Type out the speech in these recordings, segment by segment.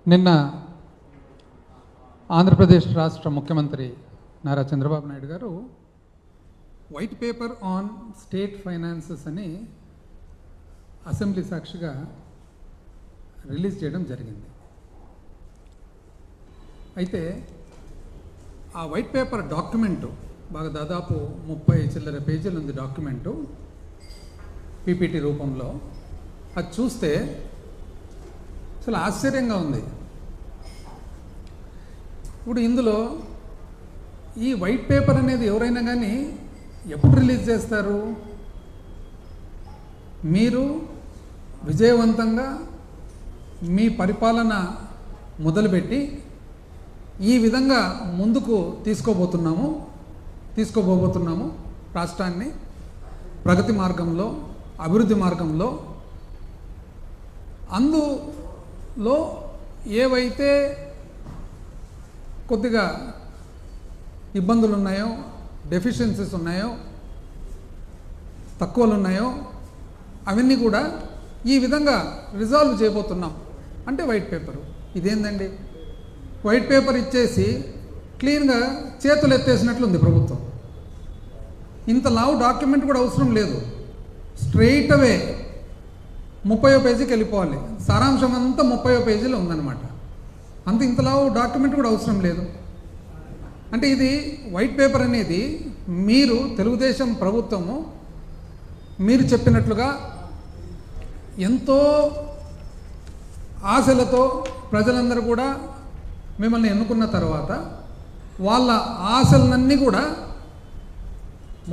నిన్న ఆంధ్రప్రదేశ్ రాష్ట్ర ముఖ్యమంత్రి నారా చంద్రబాబు నాయుడు గారు white paper on state finances అని అసెంబ్లీ సాక్షిగా రిలీజ్ చేయడం జరిగింది. అయితే ఆ వైట్ పేపర్ డాక్యుమెంటు బాగా దాదాపు 30 చిల్లర పేజీలు ఉంది డాక్యుమెంటు పీపీటీ రూపంలో. అది చూస్తే అసలు ఆశ్చర్యంగా ఉంది. ఇప్పుడు ఇందులో ఈ వైట్ పేపర్ అనేది ఎవరైనా కానీ ఎప్పుడు రిలీజ్ చేస్తారు? మీరు విజయవంతంగా మీ పరిపాలన మొదలుపెట్టి ఈ విధంగా ముందుకు తీసుకోబోతున్నాము రాష్ట్రాన్ని ప్రగతి మార్గంలో, అభివృద్ధి మార్గంలో. అందులో ఏవైతే కొద్దిగా ఇబ్బందులు ఉన్నాయో, డెఫిషియన్సీస్ ఉన్నాయో, తక్కువలు ఉన్నాయో అవన్నీ కూడా ఈ విధంగా రిజాల్వ్ చేయబోతున్నాం అంటే వైట్ పేపరు. ఇదేందండి, వైట్ పేపర్ ఇచ్చేసి క్లీన్గా చేతులు ఎత్తేసినట్లుంది ప్రభుత్వం. ఇంత లావు డాక్యుమెంట్ కూడా అవసరం లేదు, స్ట్రెయిట్ అవే 30వ పేజీకి వెళ్ళిపోవాలి. సారాంశం అంతా 30వ పేజీలో ఉందన్నమాట. ఇంత లావు డాక్యుమెంట్ కూడా అవసరం లేదు. అంటే ఇది వైట్ పేపర్ అనేది మీరు తెలుగుదేశం ప్రభుత్వము మీరు చెప్పినట్లుగా ఎంతో ఆశలతో ప్రజలందరూ కూడా మిమ్మల్ని ఎన్నుకున్న తర్వాత వాళ్ళ ఆశలన్నీ కూడా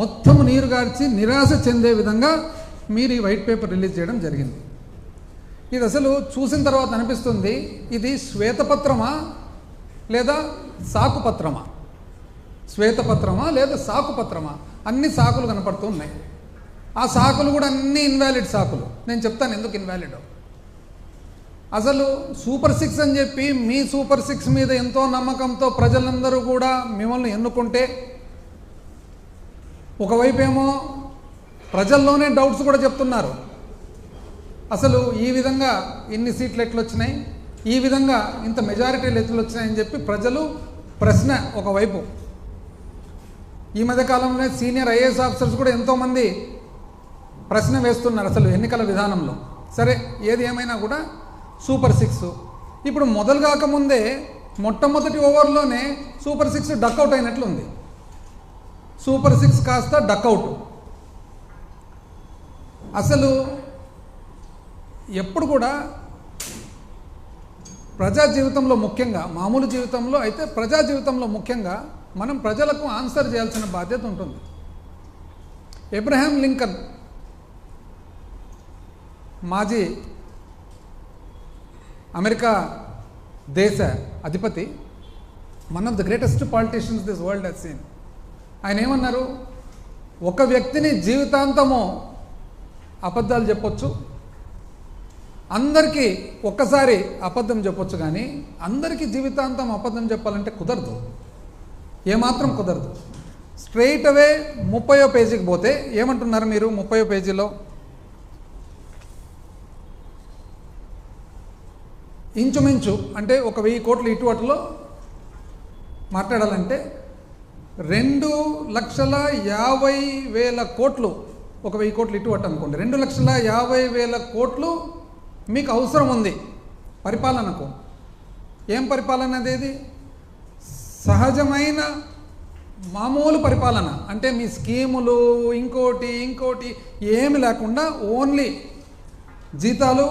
మొత్తం నీరుగార్చి నిరాశ చెందే విధంగా మీరు ఈ వైట్ పేపర్ రిలీజ్ చేయడం జరిగింది. ఇది అసలు చూసిన తర్వాత అనిపిస్తుంది, ఇది శ్వేతపత్రమా లేదా సాకుపత్రమా? శ్వేతపత్రమా లేదా సాకుపత్రమా? అన్ని సాకులు కనపడుతూ ఉన్నాయి. ఆ సాకులు కూడా అన్ని ఇన్వాలిడ్ సాకులు. నేను చెప్తాను ఎందుకు ఇన్వాలిడ్. అసలు సూపర్ 6 అని చెప్పి మీ సూపర్ 6 మీద ఎంతో నమ్మకంతో ప్రజలందరూ కూడా మిమ్మల్ని ఎన్నుకుంటే, ఒకవైపు ఏమో ప్రజల్లోనే డౌట్స్ కూడా చెప్తున్నారు. అసలు ఈ విధంగా ఇన్ని సీట్లు ఎట్లొచ్చినాయి, ఈ విధంగా ఇంత మెజారిటీలు ఎట్లొచ్చినాయని చెప్పి ప్రజలు ప్రశ్న ఒకవైపు. ఈ మధ్యకాలంలో సీనియర్ ఐఏఎస్ ఆఫీసర్స్ కూడా ఎంతోమంది ప్రశ్న వేస్తున్నారు అసలు ఎన్నికల విధానంలో. సరే, ఏది ఏమైనా కూడా సూపర్ 6 ఇప్పుడు మొదలు కాకముందే మొట్టమొదటి ఓవర్లోనే సూపర్ 6 డక్అవుట్ అయినట్లుంది. సూపర్ 6 కాస్త డక్అవుట్. అసలు ఎప్పుడు కూడా ప్రజా జీవితంలో ముఖ్యంగా, మామూలు జీవితంలో అయితే ప్రజా జీవితంలో ముఖ్యంగా మనం ప్రజలకు ఆన్సర్ చేయాల్సిన బాధ్యత ఉంటుంది. అబ్రహాం లింకన్ మాజీ అమెరికా దేశ అధిపతి, one of the greatest politicians this world has scene. ఆయన ఏమన్నారు, ఒక వ్యక్తిని జీవితాంతము అబద్ధాలు చెప్పొచ్చు, అందరికీ ఒక్కసారి అబద్ధం చెప్పొచ్చు, కానీ అందరికీ జీవితాంతం అబద్ధం చెప్పాలంటే కుదరదు, ఏమాత్రం కుదరదు. స్ట్రెయిట్ అవే 30వ పేజీకి పోతే ఏమంటున్నారు మీరు? 30వ పేజీలో ఇంచుమించు అంటే 1,000 కోట్లు ఇటు అటులో మాట్లాడాలంటే 2,50,000 కోట్లు, 1,000 కోట్లు ఇటు అటు అనుకోండి, 2,50,000 కోట్లు మీకు అవసరం ఉంది పరిపాలనకు. ఏం పరిపాలన అదేది? సహజమైన మామూలు పరిపాలన. అంటే మీ స్కీములు ఇంకోటి ఏమి లేకుండా ఓన్లీ జీతాలు,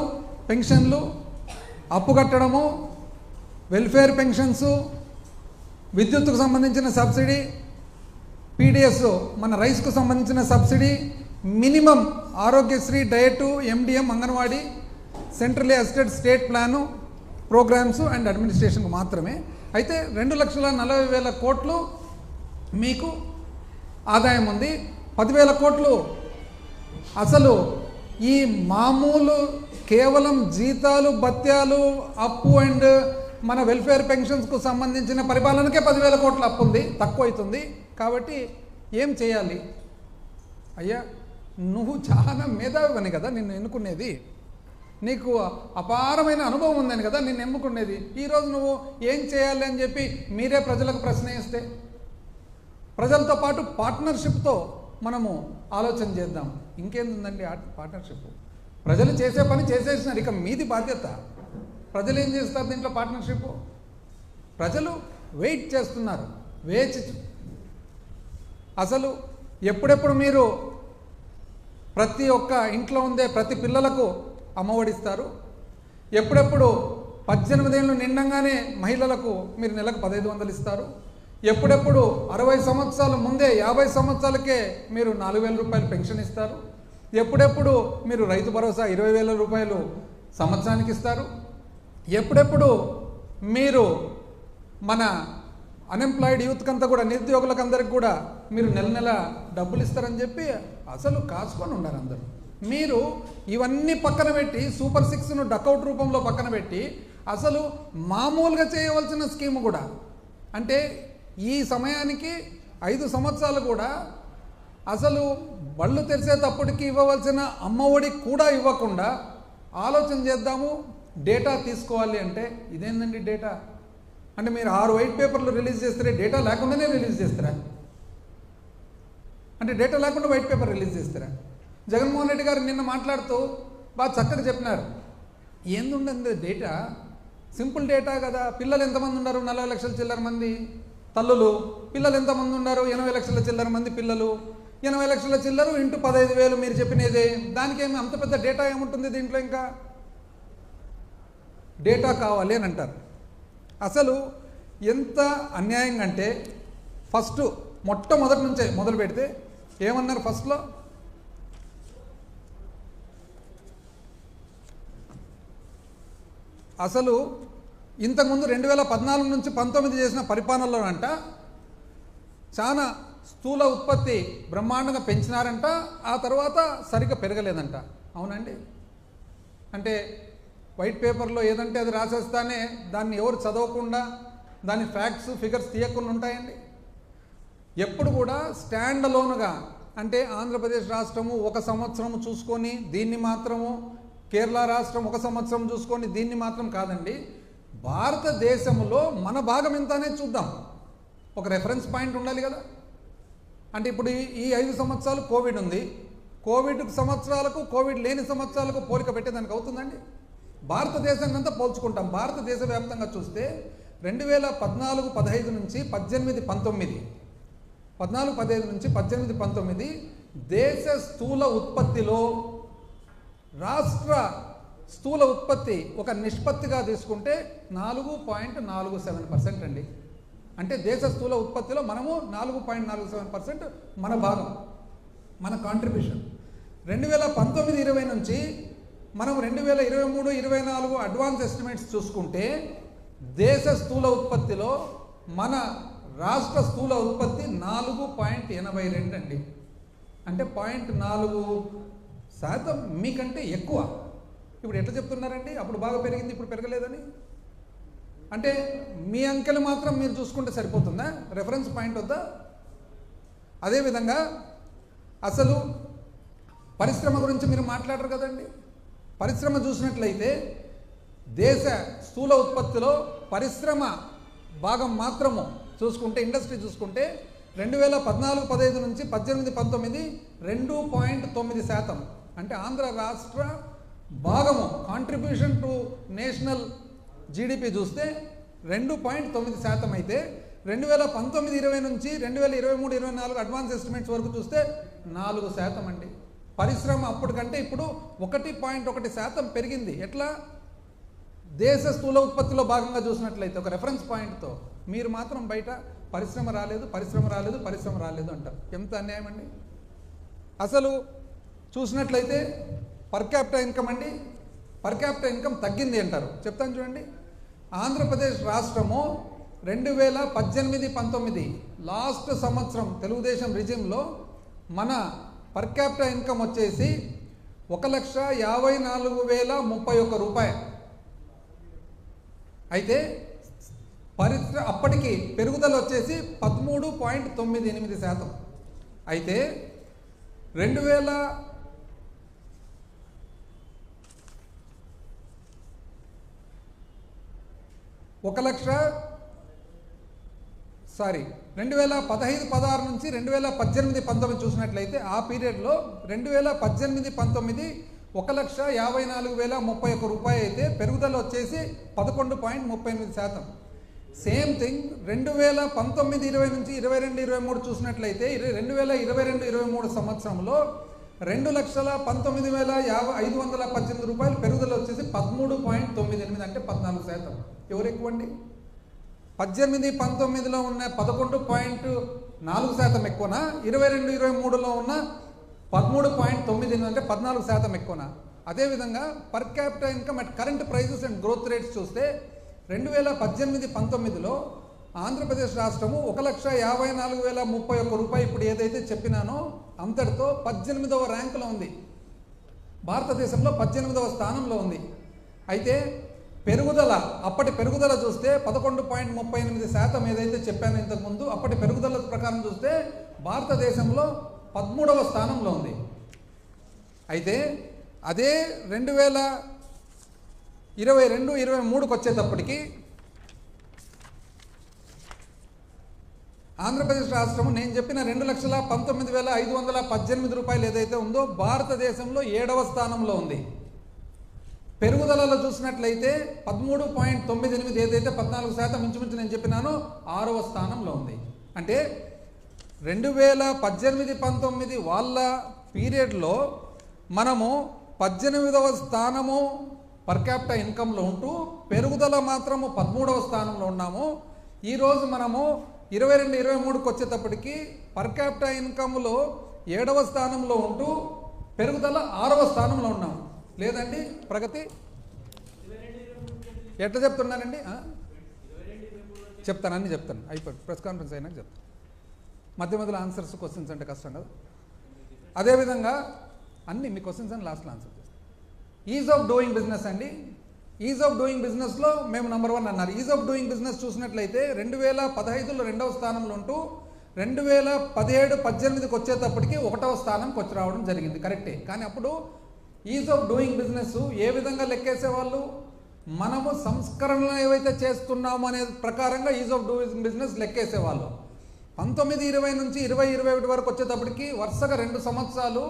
పెన్షన్లు, అప్పు కట్టడము, వెల్ఫేర్ పెన్షన్స్, విద్యుత్తుకు సంబంధించిన సబ్సిడీ, పీడిఎస్ మన రైస్కు సంబంధించిన subsidy, minimum Aarogyasri, diet, MDM, anganwadi, centrally assisted state plan, programmes and అడ్మినిస్ట్రేషన్కు మాత్రమే. అయితే 2,40,000 కోట్లు మీకు ఆదాయం ఉంది. 10,000 కోట్లు అసలు ఈ మామూలు కేవలం జీతాలు, భత్యాలు, అప్పు అండ్ మన వెల్ఫేర్ పెన్షన్స్కు సంబంధించిన పరిపాలనకే 10,000 కోట్ల అప్పు ఉంది, తక్కువ అవుతుంది. కాబట్టి ఏం చేయాలి? అయ్యా, నువ్వు చాలా మేధావివని కదా నిన్ను ఎన్నుకునేది. నీకు అపారమైన అనుభవం ఉందని కదా నేను ఎన్నుకునేది. ఈరోజు నువ్వు ఏం చేయాలి అని చెప్పి మీరే ప్రజలకు ప్రశ్న వేస్తే, ప్రజలతో పాటు పార్ట్నర్షిప్తో మనము ఆలోచన చేద్దాం. ఇంకేందండి పార్ట్నర్షిప్? ప్రజలు చేసే పని చేసేసినారు, ఇక మీది బాధ్యత. ప్రజలు ఏం చేస్తారు దీంట్లో పార్ట్నర్షిప్? ప్రజలు వెయిట్ చేస్తున్నారు, వేచి. అసలు ఎప్పుడెప్పుడు మీరు ప్రతి ఒక్క ఇంట్లో ఉండే ప్రతి పిల్లలకు అమ్మఒడిస్తారు, ఎప్పుడెప్పుడు 18 ఏళ్ళు నిండంగానే మహిళలకు మీరు నెలకు 1500 ఇస్తారు, ఎప్పుడెప్పుడు 60 సంవత్సరాల ముందే 50 సంవత్సరాలకే మీరు 4000 రూపాయలు పెన్షన్ ఇస్తారు, ఎప్పుడెప్పుడు మీరు రైతు భరోసా 20,000 రూపాయలు సంవత్సరానికి ఇస్తారు, ఎప్పుడెప్పుడు మీరు మన అన్ఎంప్లాయిడ్ యూత్కి అంతా కూడా, నిరుద్యోగులకు అందరికి కూడా మీరు నెల నెల డబ్బులు ఇస్తారని చెప్పి అసలు కాసుకొని ఉన్నారు అందరూ. మీరు ఇవన్నీ పక్కన పెట్టి సూపర్ 6ను డకౌట్ రూపంలో పక్కన పెట్టి అసలు మామూలుగా చేయవలసిన స్కీమ్ కూడా, అంటే ఈ సమయానికి 5 సంవత్సరాలు కూడా అసలు బళ్ళు తెరిచేటప్పటికి ఇవ్వవలసిన అమ్మఒడి కూడా ఇవ్వకుండా ఆలోచన చేద్దాము, డేటా తీసుకోవాలి అంటే ఇదేందండి డేటా? అంటే మీరు 6 వైట్ పేపర్లు రిలీజ్ చేస్తారే, డేటా లేకుండానే రిలీజ్ చేస్తారా? అంటే డేటా లేకుండా వైట్ పేపర్ రిలీజ్ చేస్తారా? జగన్మోహన్ రెడ్డి గారు నిన్న మాట్లాడుతూ బాగా చక్కగా చెప్పినారు. ఏందుండండి డేటా? సింపుల్ డేటా కదా. పిల్లలు ఎంతమంది ఉన్నారు? 40 లక్షల చిల్లర మంది తల్లులు. పిల్లలు ఎంతమంది ఉన్నారు? 80 లక్షల చిల్లర మంది పిల్లలు. 80 లక్షల చిల్లరు ఇంటూ 15,000 మీరు చెప్పినదే. దానికేమి అంత పెద్ద డేటా ఏముంటుంది దీంట్లో? ఇంకా డేటా కావాలి అని అంటారు. అసలు ఎంత అన్యాయంగా అంటే ఫస్ట్ మొట్టమొదటి నుంచే మొదలు పెడితే ఏమన్నారు ఫస్ట్లో? అసలు ఇంతకుముందు 2014 నుంచి 19 చేసిన పరిపాలనలోనంట చాలా స్థూల ఉత్పత్తి బ్రహ్మాండంగా పెంచినారంట, ఆ తర్వాత సరిగ్గా పెరగలేదంట. అవునండి? అంటే వైట్ పేపర్లో ఏదంటే అది రాసేస్తానే దాన్ని ఎవరు చదవకుండా దాని ఫ్యాక్ట్స్ ఫిగర్స్ తీయకుండా ఉంటాయండి. ఎప్పుడు కూడా స్టాండ్ అలోన్గా, అంటే ఆంధ్రప్రదేశ్ రాష్ట్రము 1 సంవత్సరం చూసుకొని దీన్ని మాత్రము, కేరళ రాష్ట్రం 1 సంవత్సరం చూసుకొని దీన్ని మాత్రం కాదండి, భారతదేశంలో మన భాగం ఎంత అనేది చూద్దాం. ఒక రెఫరెన్స్ పాయింట్ ఉండాలి కదా. అంటే ఇప్పుడు ఈ 5 సంవత్సరాలు కోవిడ్ ఉంది, కోవిడ్ సంవత్సరాలకు కోవిడ్ లేని సంవత్సరాలకు పోలిక పెట్టేదానికి అవుతుందండి? భారతదేశాన్ని అంతా పోల్చుకుంటాం. భారతదేశ వ్యాప్తంగా చూస్తే 2014-15 నుంచి 18-19, 14-15 నుంచి 18-19 దేశ స్థూల ఉత్పత్తిలో రాష్ట్ర స్థూల ఉత్పత్తి ఒక నిష్పత్తిగా తీసుకుంటే 4.47% అండి. అంటే దేశ స్థూల ఉత్పత్తిలో మనము 4.47% మన భాగం, మన కాంట్రిబ్యూషన్. 2019-20 నుంచి మనం 2023-24 అడ్వాన్స్ ఎస్టిమేట్స్ చూసుకుంటే దేశ స్థూల ఉత్పత్తిలో మన రాష్ట్ర స్థూల ఉత్పత్తి 4.82 అండి. అంటే 0.4% మీకంటే ఎక్కువ. ఇప్పుడు ఎట్లా చెప్తున్నారండి? అప్పుడు బాగా పెరిగింది, ఇప్పుడు పెరగలేదని? అంటే మీ అంకెలు మాత్రం మీరు చూసుకుంటే సరిపోతుందా? రెఫరెన్స్ పాయింట్ వద్దా? అదేవిధంగా అసలు పరిశ్రమ గురించి మీరు మాట్లాడరు కదండి. పరిశ్రమ చూసినట్లయితే దేశ స్థూల ఉత్పత్తిలో పరిశ్రమ భాగం మాత్రము చూసుకుంటే, ఇండస్ట్రీ చూసుకుంటే 2014-15 నుంచి 18-19 2.9%. అంటే ఆంధ్ర రాష్ట్ర భాగము కాంట్రిబ్యూషన్ టు నేషనల్ జీడిపి చూస్తే 2.9% అయితే 2019-20 నుంచి 2023-24 అడ్వాన్స్ ఎస్టిమేట్స్ వరకు చూస్తే 4% అండి. పరిశ్రమ అప్పటికంటే ఇప్పుడు 1.1% పెరిగింది. ఎట్లా? దేశ స్థూల ఉత్పత్తిలో భాగంగా చూసినట్లయితే ఒక రెఫరెన్స్ పాయింట్తో మీరు మాత్రం బయట పరిశ్రమ రాలేదు, పరిశ్రమ రాలేదు, పరిశ్రమ రాలేదు అంటారు. ఎంత అన్యాయం అండి. అసలు చూసినట్లయితే పర్ క్యాపిటల్ ఇన్కమ్ అండి, పర్ క్యాపిటల్ ఇన్కమ్ తగ్గింది అంటారు. చెప్తాను చూడండి. ఆంధ్రప్రదేశ్ రాష్ట్రము 2018-19 లాస్ట్ సంవత్సరం తెలుగుదేశం రిజిమ్లో మన పర్ క్యాపిటల్ ఇన్కమ్ వచ్చేసి 1,54,031 రూపాయలు అయితే అప్పటికి పెరుగుదల వచ్చేసి 13.98%. అయితే 2000 2015-16 నుంచి 2018-19 చూసినట్లయితే ఆ పీరియడ్లో 2018-19 1,54,031 రూపాయలు అయితే పెరుగుదల వచ్చేసి 11.38%. సేమ్ థింగ్ 2019-20 నుంచి 22-23 చూసినట్లయితే 2022-23 సంవత్సరంలో 2,19,518 రూపాయలు పెరుగుదల వచ్చేసి 13.98 అంటే 14%. ఎవరు ఎక్కువ అండి? 18-19లో ఉన్న 11.4% ఎక్కువనా, 22-23లో ఉన్న 13.98 అంటే 14% ఎక్కువనా? అదేవిధంగా per capital income at current prices and growth rates చూస్తే 2018-19లో ఆంధ్రప్రదేశ్ రాష్ట్రము 1,54,031 రూపాయలు ఇప్పుడు ఏదైతే చెప్పినానో అంతటితో 18వ ర్యాంకులో ఉంది. భారతదేశంలో 18వ స్థానంలో ఉంది. అయితే పెరుగుదల, అప్పటి పెరుగుదల చూస్తే 11.38% ఏదైతే చెప్పానో ఇంతకుముందు, అప్పటి పెరుగుదల ప్రకారం చూస్తే భారతదేశంలో 13వ స్థానంలో ఉంది. అయితే అదే 2022-23కి వచ్చేటప్పటికి ఆంధ్రప్రదేశ్ రాష్ట్రము నేను చెప్పిన 2,19,518 రూపాయలు ఏదైతే ఉందో భారతదేశంలో 7వ స్థానంలో ఉంది. పెరుగుదలలో చూసినట్లయితే 13.98 ఏదైతే 14% ఇంచుమించు నేను చెప్పినానో 6వ స్థానంలో ఉంది. అంటే 2018-19 వాళ్ళ పీరియడ్లో మనము 18వ స్థానము పర్ క్యాపిటల్ ఇన్కంలో ఉంటూ పెరుగుదల మాత్రము 13వ స్థానంలో ఉన్నాము. ఈరోజు మనము 22-23కి వచ్చేటప్పటికి పర్ క్యాపిటల్ ఇన్కంలో 7వ స్థానంలో ఉంటూ పెరుగుదల 6వ స్థానంలో ఉన్నాము. లేదండి ప్రగతి? ఎట్లా చెప్తున్నానండి? చెప్తాను, అన్నీ చెప్తాను. అయిపోయింది, ప్రెస్ కాన్ఫరెన్స్ అయినాక చెప్తాను. మధ్యలో ఆన్సర్స్ క్వశ్చన్స్ అంటే కష్టం కదా. అదేవిధంగా అన్నీ మీ క్వశ్చన్స్ అని లాస్ట్లో ఆన్సర్ చేస్తాను. ఈజ్ ఆఫ్ డూయింగ్ బిజినెస్ అండి. ఈజ్ ఆఫ్ డూయింగ్ బిజినెస్లో మేము నెంబర్ 1 అన్నారు. ఈజ్ ఆఫ్ డూయింగ్ బిజినెస్ చూసినట్లయితే 2015లో 2వ స్థానంలో ఉంటూ 2017-18కి వచ్చేటప్పటికి 1వ స్థానంకి వచ్చి రావడం జరిగింది. కరెక్టే. కానీ అప్పుడు ఈజ్ ఆఫ్ డూయింగ్ బిజినెస్ ఏ విధంగా లెక్కేసేవాళ్ళు? మనము సంస్కరణలు ఏవైతే చేస్తున్నామో అనే ప్రకారంగా ఈజ్ ఆఫ్ డూయింగ్ బిజినెస్ లెక్కేసేవాళ్ళు. 19-20 నుంచి 20-21 వరకు వచ్చేటప్పటికి వరుసగా 2 సంవత్సరాలు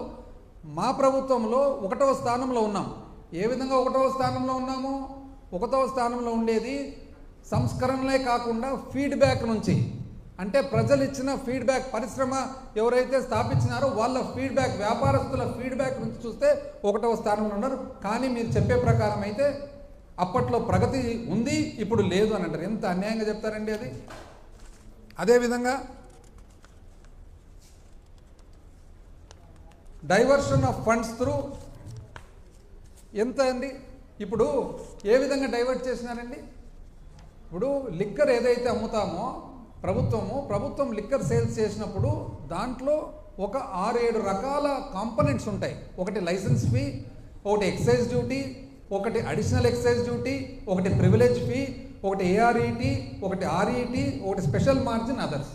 మా ప్రభుత్వంలో 1వ స్థానంలో ఉన్నాం. ఏ విధంగా 1వ స్థానంలో ఉన్నాము? 1వ స్థానంలో ఉండేది సంస్కరణలే కాకుండా ఫీడ్బ్యాక్ నుంచి, అంటే ప్రజలు ఇచ్చిన ఫీడ్బ్యాక్, పరిశ్రమ ఎవరైతే స్థాపించినారో వాళ్ళ ఫీడ్బ్యాక్, వ్యాపారస్తుల ఫీడ్బ్యాక్ నుంచి చూస్తే 1వ స్థానంలో ఉన్నారు. కానీ మీరు చెప్పే ప్రకారం అయితే అప్పట్లో ప్రగతి ఉంది, ఇప్పుడు లేదు అని అంటారు. ఎంత అన్యాయంగా చెప్తారండి అది. అదేవిధంగా డైవర్షన్ ఆఫ్ ఫండ్స్ త్రూ ఎంత అండి? ఇప్పుడు ఏ విధంగా డైవర్ట్ చేసినారండి? ఇప్పుడు లిక్కర్ ఏదైతే అమ్ముతామో ప్రభుత్వం లిక్కర్ సేల్స్ చేసినప్పుడు దాంట్లో ఒక 6-7 రకాల కాంపోనెంట్స్ ఉంటాయి. ఒకటి లైసెన్స్ ఫీ, ఒకటి ఎక్సైజ్ డ్యూటీ, ఒకటి అడిషనల్ ఎక్సైజ్ డ్యూటీ, ఒకటి ప్రివిలేజ్ ఫీ, ఒకటి ఏఆర్ఈటీ, ఒకటి ఆర్ఈటీ, ఒకటి స్పెషల్ మార్జిన్, అదర్స్.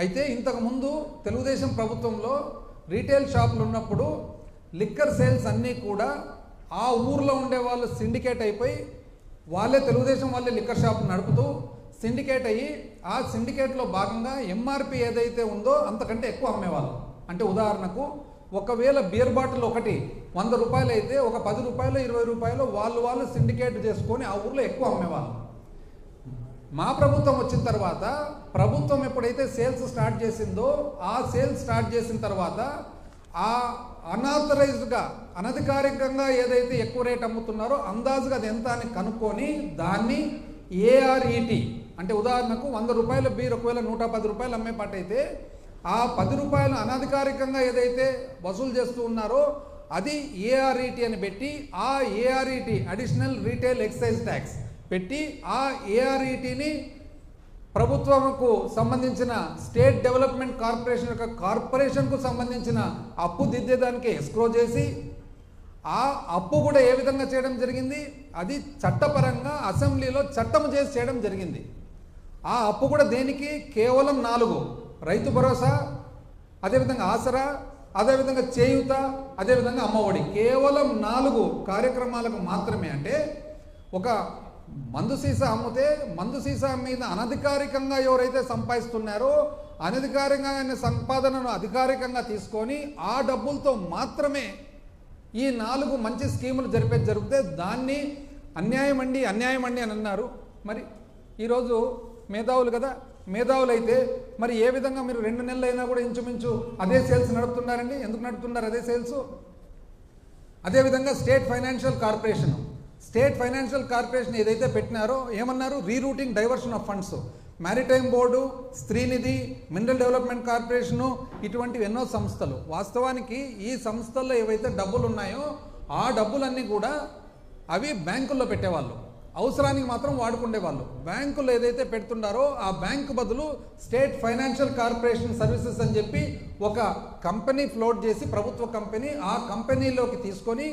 అయితే ఇంతకుముందు తెలుగుదేశం ప్రభుత్వంలో రీటైల్ షాపులు ఉన్నప్పుడు లిక్కర్ సేల్స్ అన్నీ కూడా ఆ ఊర్లో ఉండే వాళ్ళు సిండికేట్ అయిపోయి తెలుగుదేశం వాళ్ళే లిక్కర్ షాప్ నడుపుతూ సిండికేట్ అయ్యి ఆ సిండికేట్లో భాగంగా ఎంఆర్పి ఏదైతే ఉందో అంతకంటే ఎక్కువ అమ్మేవాళ్ళు. అంటే ఉదాహరణకు ఒకవేళ బియర్ బాటిల్ ఒకటి 100 రూపాయలు అయితే ఒక 10 రూపాయలు 20 రూపాయలు వాళ్ళు సిండికేట్ చేసుకొని ఆ ఊర్లో ఎక్కువ అమ్మేవాళ్ళు. మా ప్రభుత్వం వచ్చిన తర్వాత ప్రభుత్వం ఎప్పుడైతే సేల్స్ స్టార్ట్ చేసిందో ఆ సేల్స్ స్టార్ట్ చేసిన తర్వాత ఆ అనాథరైజ్డ్గా, అనధికారికంగా ఏదైతే ఎక్కువ రేట్ అమ్ముతున్నారో అందాజుగా అది ఎంత అని కనుక్కొని దాన్ని ఏఆర్ఈటీ, అంటే ఉదాహరణకు 100 రూపాయల బీర్ ఒకవేళ 110 రూపాయలు అమ్మే పాట అయితే ఆ 10 రూపాయలు అనధికారికంగా ఏదైతే వసూలు చేస్తూ ఉన్నారో అది ఏఆర్ఈటీ అని పెట్టి ఆ ఏఆర్ఈటీ అడిషనల్ రీటైల్ ఎక్సైజ్ ట్యాక్స్ పెట్టి ఆ ఏఆర్ఈటీని ప్రభుత్వంకు సంబంధించిన స్టేట్ డెవలప్మెంట్ కార్పొరేషన్ యొక్క కార్పొరేషన్కు సంబంధించిన అప్పు దిద్దేదానికి ఎస్క్రో చేసి ఆ అప్పు కూడా ఏ విధంగా చేయడం జరిగింది? అది చట్టపరంగా అసెంబ్లీలో చట్టం చేసి చేయడం జరిగింది. ఆ అప్పు కూడా దేనికి? కేవలం 4: రైతు భరోసా, అదేవిధంగా ఆసరా, అదేవిధంగా చేయూత, అదేవిధంగా అమ్మఒడి. కేవలం 4 కార్యక్రమాలకు మాత్రమే. అంటే ఒక మందు సీసా అమ్మితే మందు సీసా మీద అనధికారికంగా ఎవరైతే సంపాదిస్తున్నారో అనధికారికంగా సంపాదనను అధికారికంగా తీసుకొని ఆ డబ్బులతో మాత్రమే ఈ 4 మంచి స్కీములు జరిపితే దాన్ని అన్యాయం అండి అని అన్నారు. మరి ఈరోజు మేధావులు కదా, మేధావులు అయితే మరి ఏ విధంగా మీరు 2 నెలలు అయినా కూడా ఇంచుమించు అదే సేల్స్ నడుపుతున్నారండి? ఎందుకు నడుపుతున్నారు అదే సేల్స్? అదేవిధంగా స్టేట్ ఫైనాన్షియల్ కార్పొరేషన్ ఏదైతే పెట్టినారో ఏమన్నారు? Rerouting diversion of funds. Maritime board, Streenidhi, mineral development corporation, ఇటువంటివి ఎన్నో సంస్థలు. వాస్తవానికి ఈ సంస్థల్లో ఏవైతే డబ్బులు ఉన్నాయో ఆ డబ్బులన్నీ కూడా అవి బ్యాంకుల్లో పెట్టేవాళ్ళు, అవసరానికి మాత్రం వాడుకునేవాళ్ళు. బ్యాంకుల్లో ఏదైతే పెడుతున్నారో ఆ బ్యాంకు బదులు స్టేట్ ఫైనాన్షియల్ కార్పొరేషన్ సర్వీసెస్ అని చెప్పి ఒక కంపెనీ ఫ్లోట్ చేసి, ప్రభుత్వ కంపెనీ, ఆ కంపెనీలోకి తీసుకొని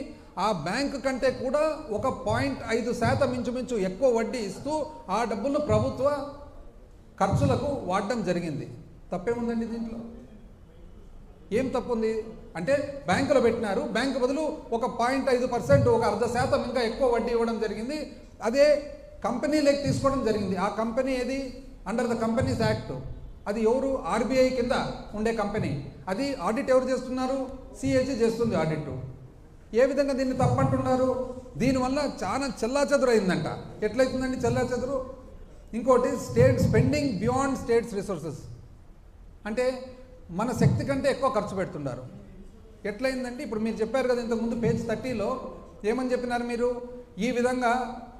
ఆ బ్యాంకు కంటే కూడా 1.5% ఇంచుమించు ఎక్కువ వడ్డీ ఇస్తూ ఆ డబ్బులను ప్రభుత్వ ఖర్చులకు వాడడం జరిగింది. తప్పేముందండి దీంట్లో? ఏం తప్పు ఉంది అంటే బ్యాంకులో పెట్టినారు, బ్యాంకు బదులు 1.5%, 0.5% ఇంకా ఎక్కువ వడ్డీ ఇవ్వడం జరిగింది. అదే కంపెనీలోకి తీసుకోవడం జరిగింది. ఆ కంపెనీ ఏది? Under the companies act. అది ఎవరు? ఆర్బీఐ కింద ఉండే కంపెనీ. అది ఆడిట్ ఎవరు చేస్తున్నారు? సిఏజీ చేస్తుంది ఆడిట్. ఏ విధంగా దీన్ని తప్పంటున్నారు? దీనివల్ల చాలా చెల్లాచెదురు అయిందంట. ఎట్లయితుందండి చెల్లాచెదురు? ఇంకోటి state spending beyond states resources, అంటే మన శక్తి కంటే ఎక్కువ ఖర్చు పెడుతున్నారు. ఎట్లయిందండి? ఇప్పుడు మీరు చెప్పారు కదా ఇంతకుముందు పేజ్ 30లో ఏమని చెప్పినారు మీరు? ఈ విధంగా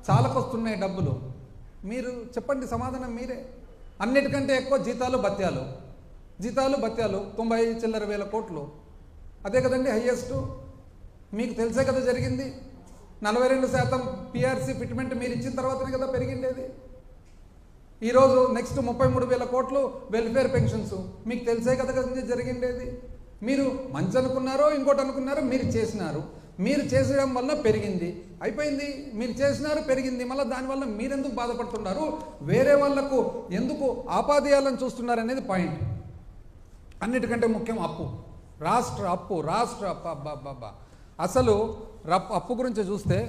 చాలకొస్తున్నాయి డబ్బులు. మీరు చెప్పండి సమాధానం మీరే. అన్నిటికంటే ఎక్కువ జీతాలు భత్యాలు 90 చిల్లర వేల కోట్లు. అదే కదండి హయ్యెస్ట్. మీకు తెలిసే కదా జరిగింది. 42% పిఆర్సీ ఫిట్మెంట్ మీరు ఇచ్చిన తర్వాతనే కదా పెరిగిండేది. ఈరోజు నెక్స్ట్ 33,000 కోట్లు వెల్ఫేర్ పెన్షన్స్. మీకు తెలిసే కదా జరిగిండేది. మీరు మంచి అనుకున్నారో ఇంకోటి అనుకున్నారో మీరు చేసినారు. మీరు చేసడం వల్ల పెరిగింది, అయిపోయింది. మీరు చేసినారు, పెరిగింది. మళ్ళీ దానివల్ల మీరెందుకు బాధపడుతున్నారు? వేరే వాళ్లకు ఎందుకు ఆపాదయాలను చూస్తున్నారు అనేది పాయింట్. అన్నిటికంటే ముఖ్యం అప్పు, రాష్ట్ర అప్పు. అబ్బా అసలు అప్పు గురించి చూస్తే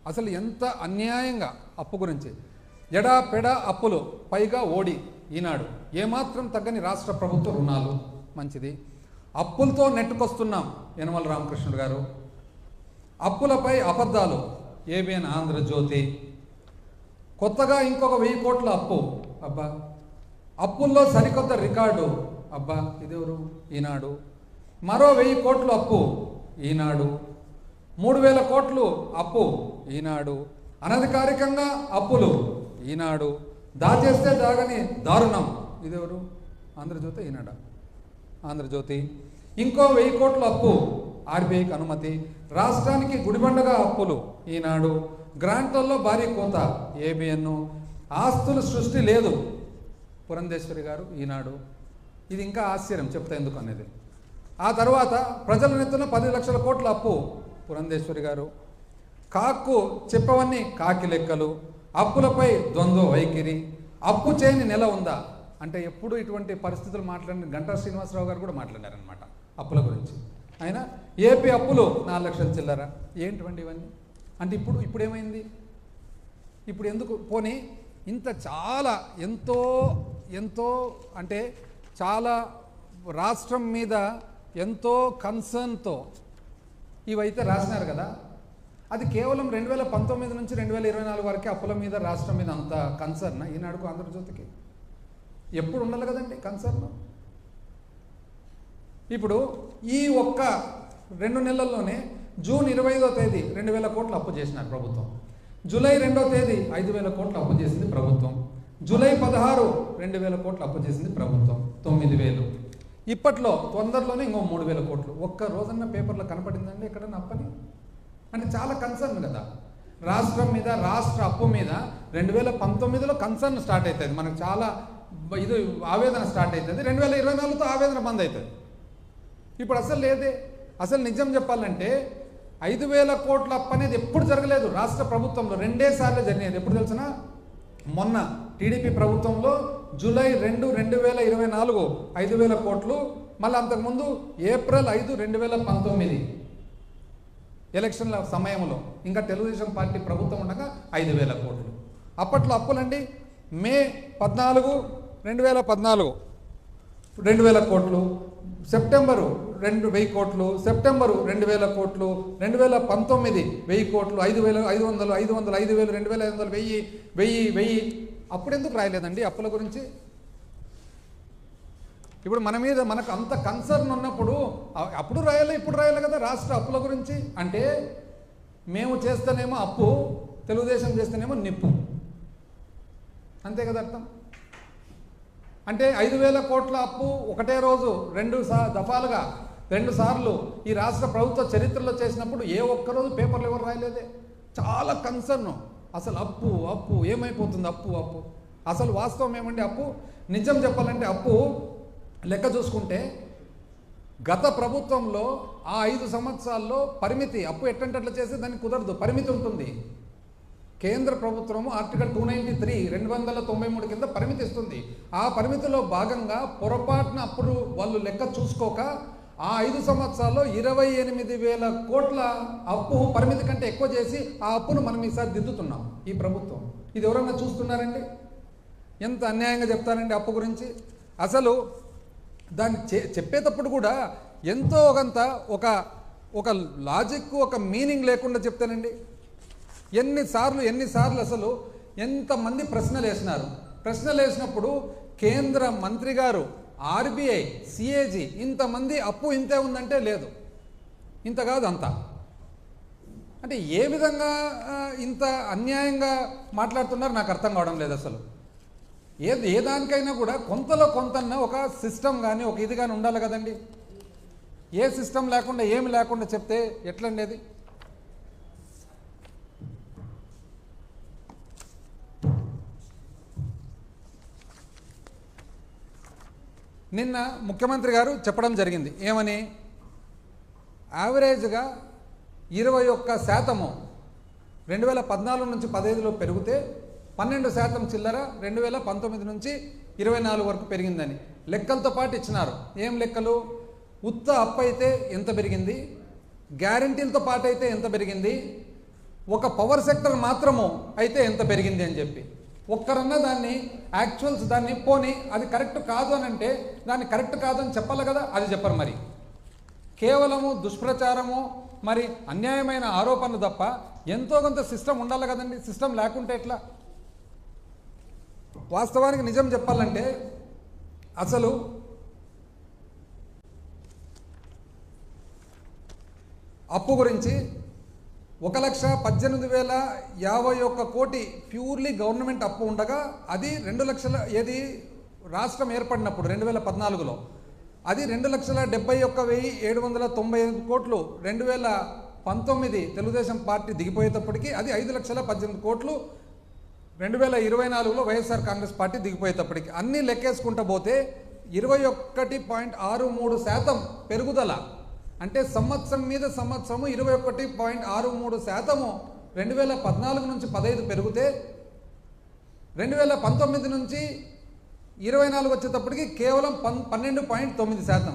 అసలు ఎంత అన్యాయంగా అప్పు గురించి ఎడా పెడ అప్పులు, పైగా ఓడి ఈనాడు ఏమాత్రం తగ్గని రాష్ట్ర ప్రభుత్వ రుణాలు. మంచిది. అప్పులతో నెట్టుకొస్తున్నాం యనమల రామకృష్ణుడు గారు. అప్పులపై అబద్ధాలు ఏబిఎన్ ఆంధ్రజ్యోతి. కొత్తగా ఇంకొక 1000 కోట్ల అప్పు. అబ్బా. అప్పుల్లో సరికొత్త రికార్డు. అబ్బా. ఇదెవరు? ఈనాడు. మరో 1000 కోట్లు అప్పు. ఈనాడు. 3,000 కోట్లు అప్పు. ఈనాడు. అనధికారికంగా అప్పులు. ఈనాడు. దాచేస్తే దాగని దారుణం. ఇదెవరు? ఆంధ్రజ్యోతి. ఈనాడు. ఆంధ్రజ్యోతి. ఇంకో 1000 కోట్ల అప్పు. ఆర్బీఐకి అనుమతి. రాష్ట్రానికి గుడిబండగా అప్పులు. ఈనాడు. గ్రాంట్లలో భారీ కోత. ఏబిఎన్. ఆస్తుల సృష్టి లేదు. పురంధేశ్వరి గారు. ఈనాడు. ఇది ఇంకా ఆశ్చర్యం చెప్తా ఎందుకు అనేది. ఆ తర్వాత ప్రజల నెత్తున 10 లక్షల కోట్ల అప్పు. పురంధేశ్వరి గారు. కాక్కు చెప్పవన్నీ కాకి లెక్కలు. అప్పులపై ద్వంద్వ వైఖరి. అప్పు చేయని నెల ఉందా అంటే ఎప్పుడు ఇటువంటి పరిస్థితులు మాట్లాడిన గంటా శ్రీనివాసరావు గారు కూడా మాట్లాడారనమాట అప్పుల గురించి. ఆయన ఏపీ అప్పులు 4 లక్షల చిల్లర. ఏంటివండి ఇవన్నీ అంటే ఇప్పుడు ఏమైంది? ఇప్పుడు ఎందుకు పోనీ ఇంత చాలా ఎంతో అంటే చాలా రాష్ట్రం మీద ఎంతో కన్సర్న్తో ఇవైతే రాసినారు కదా. అది కేవలం 2019 నుంచి 2024 వరకే అప్పుల మీద రాష్ట్రం మీద అంత కన్సర్న్. ఈనాడుకు ఆంధ్రజ్యోతికి ఎప్పుడు ఉండాలి కదండి కన్సర్న్. ఇప్పుడు ఈ ఒక్క 2 నెలల్లోనే జూన్ 25వ తేదీ 2,000 కోట్లు అప్పు చేసినారు ప్రభుత్వం. జూలై 2వ తేదీ 5,000 కోట్లు అప్పు చేసింది ప్రభుత్వం. జూలై 16 2,000 కోట్లు అప్పు చేసింది ప్రభుత్వం. 9,000. ఇప్పట్లో తొందరలోనే ఇంకో 3,000 కోట్లు. ఒక్క రోజన్న పేపర్లో కనపడిందండి ఎక్కడన్నా అప్పని? అంటే చాలా కన్సర్న్ కదా రాష్ట్రం మీద, రాష్ట్ర అప్పు మీద. 2019లో కన్సర్న్ స్టార్ట్ అవుతుంది, మనకు చాలా ఇది ఆవేదన స్టార్ట్ అవుతుంది. 2024తో ఆవేదన బంద్ అవుతుంది. ఇప్పుడు అసలు లేదే. అసలు నిజం చెప్పాలంటే 5,000 కోట్ల అప్పు అనేది ఎప్పుడు జరగలేదు రాష్ట్ర ప్రభుత్వంలో. 2 సార్లు జరిగేది. ఎప్పుడు తెలిసిన? మొన్న టీడీపీ ప్రభుత్వంలో జూలై 2, 2024 5,000 కోట్లు. మళ్ళీ అంతకుముందు ఏప్రిల్ 5, 2019 ఎలక్షన్ల సమయంలో ఇంకా తెలుగుదేశం పార్టీ ప్రభుత్వం ఉండగా 5,000 కోట్లు. అప్పట్లో అప్పులండి మే 14, 2014 2,000 కోట్లు, సెప్టెంబరు 2,000 కోట్లు, సెప్టెంబరు 2,000 కోట్లు, 2019 1,000 కోట్లు, 5,500, 500, 5,000, 2,500, 1,000. అప్పుడెందుకు రాయలేదండి అప్పుల గురించి? ఇప్పుడు మన మీద మనకు అంత కన్సర్న్ ఉన్నప్పుడు అప్పుడు రాయాలి, ఇప్పుడు రాయాలి కదా రాష్ట్ర అప్పుల గురించి. అంటే మేము చేస్తేనేమో అప్పు, తెలుగుదేశం చేస్తేనేమో నిప్పు, అంతే కదా అర్థం. అంటే 5,000 కోట్ల అప్పు ఒకటే రోజు 2 దఫాలుగా 2 సార్లు ఈ రాష్ట్ర ప్రభుత్వ చరిత్రలో చేసినప్పుడు ఏ ఒక్కరోజు పేపర్లు ఎవరు రాయలేదే. చాలా కన్సర్న్. అసలు అప్పు అప్పు ఏమైపోతుంది, అప్పు అప్పు. అసలు వాస్తవం ఏమండి అప్పు? నిజం చెప్పాలంటే అప్పు లెక్క చూసుకుంటే గత ప్రభుత్వంలో ఆ 5 సంవత్సరాల్లో పరిమితి, అప్పు ఎట్టంటే చేస్తే దానికి కుదరదు, పరిమితి ఉంటుంది. కేంద్ర ప్రభుత్వము ఆర్టికల్ 293 293 కింద పరిమితి ఇస్తుంది. ఆ పరిమితిలో భాగంగా పొరపాటున అప్పుడు వాళ్ళు లెక్క చూసుకోక ఆ 5 సంవత్సరాల్లో 28,000 కోట్ల అప్పు పరిమితి కంటే ఎక్కువ చేసి ఆ అప్పును మనం ఈసారి దిద్దుతున్నాం ఈ ప్రభుత్వం. ఇది ఎవరన్నా చూస్తున్నారండి? ఎంత అన్యాయంగా చెప్తారండి అప్పు గురించి. అసలు దాన్ని చెప్పేటప్పుడు కూడా ఎంతో కొంత ఒక లాజిక్, ఒక మీనింగ్ లేకుండా చెప్తానండి. ఎన్నిసార్లు అసలు ఎంతమంది ప్రశ్నలు వేసినారు. ప్రశ్నలు వేసినప్పుడు కేంద్ర మంత్రి గారు, ఆర్బీఐ, సిఏజీ ఇంతమంది అప్పు ఇంతే ఉందంటే లేదు, ఇంత కాదు అంత. అంటే ఏ విధంగా ఇంత అన్యాయంగా మాట్లాడుతున్నారు నాకు అర్థం కావడం లేదు అసలు. ఏ దానికైనా కూడా కొంతలో కొంతన్న ఒక సిస్టమ్ కానీ ఒక ఇది కానీ ఉండాలి కదండి. ఏ సిస్టమ్ లేకుండా ఏమి లేకుండా చెప్తే ఎట్లండి అది? నిన్న ముఖ్యమంత్రి గారు చెప్పడం జరిగింది ఏమని, యావరేజ్గా 21% 2014 నుంచి 15లో పెరిగితే 12% చిల్లర 2019 నుంచి 24 వరకు పెరిగిందని లెక్కలతో పాటు ఇచ్చినారు. ఏం లెక్కలు? ఉత్త అప్పు అయితే ఎంత పెరిగింది, గ్యారంటీలతో పాటు అయితే ఎంత పెరిగింది, ఒక పవర్ సెక్టర్ మాత్రము అయితే ఎంత పెరిగింది అని చెప్పి. ఒక్కరన్నా దాన్ని యాక్చువల్స్ దాన్ని పోని అది కరెక్ట్ కాదు అని అంటే దాన్ని కరెక్ట్ కాదు అని చెప్పాలి కదా, అది చెప్పరు. మరి కేవలము దుష్ప్రచారము, మరి అన్యాయమైన ఆరోపణలు తప్ప ఎంతో కొంత సిస్టమ్ ఉండాలి కదండి. సిస్టమ్ లేకుంటే ఎట్లా? వాస్తవానికి నిజం చెప్పాలంటే అసలు అప్పు గురించి 1,18,051 కోటి ప్యూర్లీ గవర్నమెంట్ అప్పు ఉండగా అది 2 లక్షల ఏది రాష్ట్రం ఏర్పడినప్పుడు 2014లో అది 2,71,795 కోట్లు. 2019 తెలుగుదేశం పార్టీ దిగిపోయేటప్పటికి అది 5,18,000 కోట్లు. 2024లో వైఎస్ఆర్ కాంగ్రెస్ పార్టీ దిగిపోయేటప్పటికి అన్నీ లెక్కేసుకుంటూ పోతే 21.63% పెరుగుదల. అంటే సంవత్సరం మీద సంవత్సరము 21.63% 2014 నుంచి 15 పెరిగితే 2019 నుంచి 24 వచ్చేటప్పటికి కేవలం 12.9%.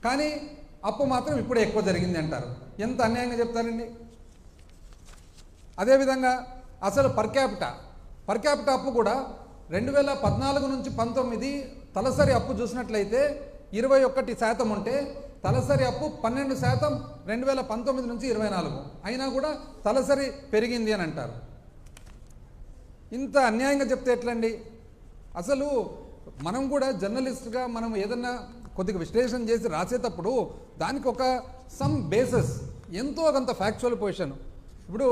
కానీ అప్పు మాత్రం ఇప్పుడే ఎక్కువ జరిగింది అంటారు. ఎంత అన్యాయంగా చెప్తారండి. అదేవిధంగా అసలు పర్ క్యాపిటా అప్పు కూడా 2014 నుంచి 19 తలసరి అప్పు చూసినట్లయితే 21% ఉంటే తలసరి అప్పు 12% 2019 నుంచి 24 అయినా కూడా తలసరి పెరిగింది అని అంటారు. ఇంత అన్యాయంగా చెప్తే ఎట్లండి? అసలు మనం కూడా జర్నలిస్ట్గా మనం ఏదన్నా కొద్దిగా విశ్లేషణ చేసి రాసేటప్పుడు దానికి ఒక సమ్ బేసెస్, ఎంతో కొంత ఫ్యాక్చువల్ పొజిషన్. ఇప్పుడు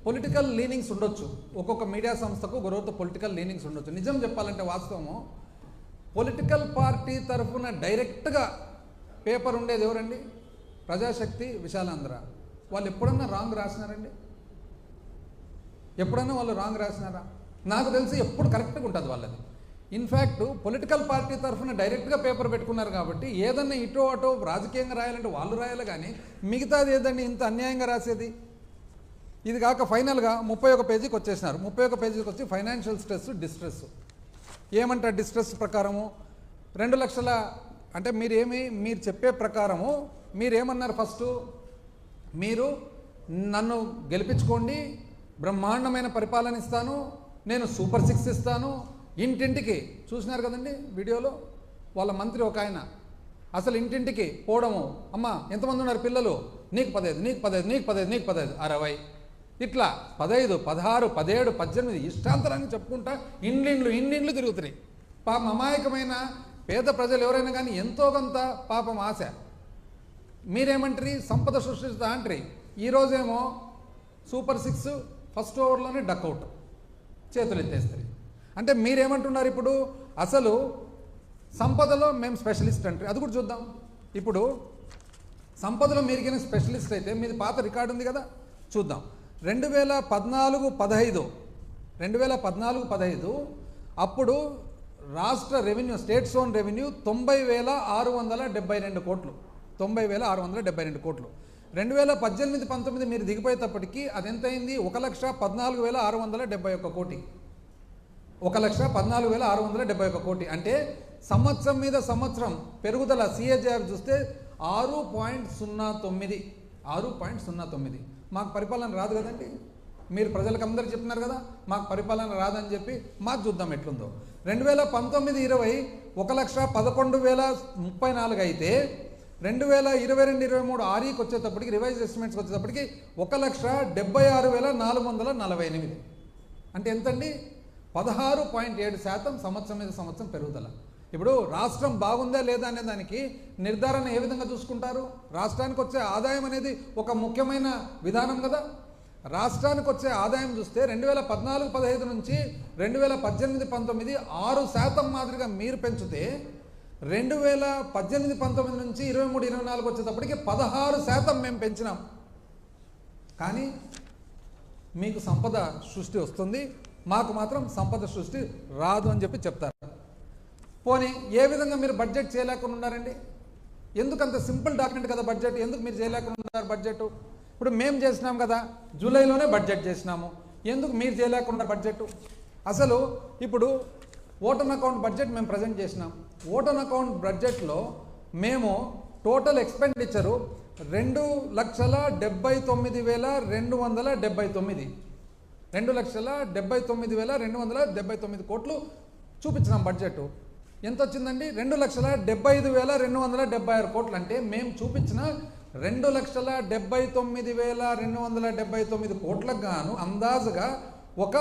పొలిటికల్ లీనింగ్స్ ఉండొచ్చు, ఒక్కొక్క మీడియా సంస్థకు ఒకరోజు పొలిటికల్ లీనింగ్స్ ఉండొచ్చు. నిజం చెప్పాలంటే వాస్తవము పొలిటికల్ పార్టీ తరఫున డైరెక్ట్గా పేపర్ ఉండేది ఎవరండి? ప్రజాశక్తి, విశాలాంధ్ర. వాళ్ళు ఎప్పుడన్నా రాంగ్ రాసినారండి? ఎప్పుడన్నా వాళ్ళు రాంగ్ రాసినారా? నాకు తెలిసి ఎప్పుడు కరెక్ట్గా ఉంటుంది వాళ్ళది. ఇన్ఫ్యాక్ట్ పొలిటికల్ పార్టీ తరఫున డైరెక్ట్గా పేపర్ పెట్టుకున్నారు కాబట్టి ఏదన్నా ఇటో అటో రాజకీయంగా రాయాలంటే వాళ్ళు రాయాలి, కానీ మిగతాది ఏదండి ఇంత అన్యాయంగా రాసేది? ఇది కాక ఫైనల్గా 31 పేజీకి వచ్చేసినారు. 31 పేజీకి వచ్చి ఫైనాన్షియల్ స్ట్రెస్, డిస్ట్రెస్. ఏమంటారు డిస్ట్రెస్ ప్రకారము? 2 లక్షల అంటే మీరు చెప్పే ప్రకారము మీరేమన్నారు ఫస్ట్, మీరు నన్ను గెలిపించుకోండి, బ్రహ్మాండమైన పరిపాలన ఇస్తాను, నేను సూపర్ 6 ఇస్తాను, ఇంటింటికి చూసినారు కదండి వీడియోలో వాళ్ళ మంత్రి ఒక ఆయన అసలు ఇంటింటికి పోవడము, అమ్మ ఎంతమంది ఉన్నారు పిల్లలు, నీకు 15, నీకు 15, నీకు 15, నీకు 15, 60, ఇట్లా 15, 16, 17, 18 ఇష్టాంతరాన్ని చెప్పుకుంటా ఇండ్లు తిరుగుతున్నాయి. పాపం అమాయకమైన పేద ప్రజలు ఎవరైనా కానీ ఎంతో కొంత పాపం ఆశ. మీరేమంటారు, సంపద సృష్టిస్తా అంటారు. ఈరోజేమో సూపర్ 6 ఫస్ట్ ఓవర్లోనే డక్అవుట్, చేతులు ఎత్తేస్తారు. అంటే మీరేమంటున్నారు ఇప్పుడు, అసలు సంపదలో మేము స్పెషలిస్ట్ అంటే అది కూడా చూద్దాం. ఇప్పుడు సంపదలో మీరికైనా స్పెషలిస్ట్ అయితే మీది పాత రికార్డు ఉంది కదా, చూద్దాం. 2014-15 అప్పుడు రాష్ట్ర రెవెన్యూ, స్టేట్ ఓన్ రెవెన్యూ 90,672 కోట్లు, 90,672 కోట్లు. 2018-19 మీరు దిగిపోయేటప్పటికి అది ఎంత అయింది, 1,14,671 కోటి, 1,14,671 కోటి. అంటే సంవత్సరం మీద సంవత్సరం పెరుగుదల సిఏజీఆర్ చూస్తే 6.09. మాకు పరిపాలన రాదు కదండి, మీరు ప్రజలకు అందరూ చెప్తున్నారు కదా మాకు పరిపాలన రాదని చెప్పి. మాకు చూద్దాం ఎట్లుందో. 2019-20 1,11,034 అయితే 2022-23 ఆర్ఈకి వచ్చేటప్పటికి, రివైజ్ ఎస్టిమేట్స్కి వచ్చేటప్పటికి 1,76,448. అంటే ఎంతండి, 16.7% సంవత్సరం మీద సంవత్సరం పెరుగుదల. ఇప్పుడు రాష్ట్రం బాగుందా లేదా అనే దానికి నిర్ధారణ ఏ విధంగా చూసుకుంటారు, రాష్ట్రానికి వచ్చే ఆదాయం అనేది ఒక ముఖ్యమైన విధానం కదా. రాష్ట్రానికి వచ్చే ఆదాయం చూస్తే 2014-15 నుంచి 2018-19 6% మాదిరిగా మీరు పెంచితే 2018-19 నుంచి 23-24 వచ్చేటప్పటికి 16% మేము పెంచినాం. కానీ మీకు సంపద సృష్టి వస్తుంది, మాకు మాత్రం సంపద సృష్టి రాదు అని చెప్పి చెప్తారు. పోనీ ఏ విధంగా మీరు బడ్జెట్ చేయలేకుండా ఉన్నారండి, ఎందుకు అంత సింపుల్ డాక్యుమెంట్ కదా బడ్జెట్, ఎందుకు మీరు చేయలేకుండా ఉన్నారు బడ్జెట్? ఇప్పుడు మేము చేసినాం కదా, జూలైలోనే బడ్జెట్ చేసినాము, ఎందుకు మీరు చేయలేకుండా బడ్జెట్? అసలు ఇప్పుడు ఓటన్ అకౌంట్ బడ్జెట్ మేము ప్రజెంట్ చేసినాం. ఓటన్ అకౌంట్ బడ్జెట్లో మేము టోటల్ ఎక్స్పెండిచరు 2,79,279 2,79,279 కోట్లు చూపించినాం బడ్జెట్. ఎంత వచ్చిందండి, 2,75,276 కోట్లు. అంటే మేము చూపించిన 2,79,279 కోట్లకు గాను అందాజుగా ఒక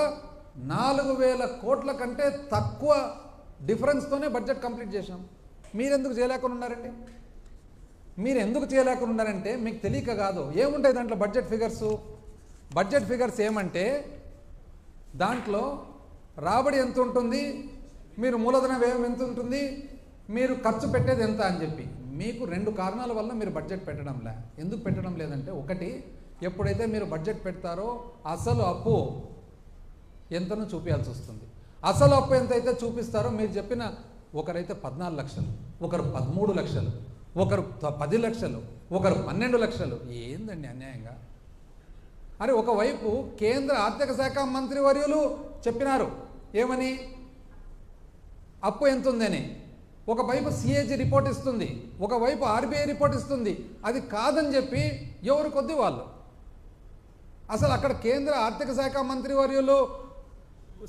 4,000 కోట్ల కంటే తక్కువ డిఫరెన్స్తోనే బడ్జెట్ కంప్లీట్ చేసాం. మీరెందుకు చేయలేకుండా ఉన్నారండి? మీరు ఎందుకు చేయలేకుండా ఉన్నారంటే మీకు తెలియక కాదు. ఏముంటాయి దాంట్లో బడ్జెట్ ఫిగర్స్ ఏమంటే దాంట్లో రాబడి ఎంత ఉంటుంది, మీరు మూలధన వ్యయం ఎంత ఉంటుంది, మీరు ఖర్చు పెట్టేది ఎంత అని చెప్పి. మీకు 2 కారణాల వల్ల మీరు బడ్జెట్ పెట్టడంలే. ఎందుకు పెట్టడం లేదంటే, ఒకటి, ఎప్పుడైతే మీరు బడ్జెట్ పెడతారో అసలు అప్పు ఎంతనో చూపించాల్సి వస్తుంది. అసలు అప్పు ఎంతైతే చూపిస్తారో మీరు చెప్పిన, ఒకరైతే 14 లక్షలు, ఒకరు 13 లక్షలు, ఒకరు 10 లక్షలు, ఒకరు 12 లక్షలు. ఏందండి అన్యాయంగా? అరే ఒకవైపు కేంద్ర ఆర్థిక శాఖ మంత్రి వర్యులు చెప్పినారు ఏమని, అప్పు ఎంత ఉందని. ఒకవైపు సిఏజీ రిపోర్ట్ ఇస్తుంది, ఒకవైపు ఆర్బీఐ రిపోర్ట్ ఇస్తుంది. అది కాదని చెప్పి ఎవరు కొద్ది వాళ్ళు. అసలు అక్కడ కేంద్ర ఆర్థిక శాఖ మంత్రి వర్యులు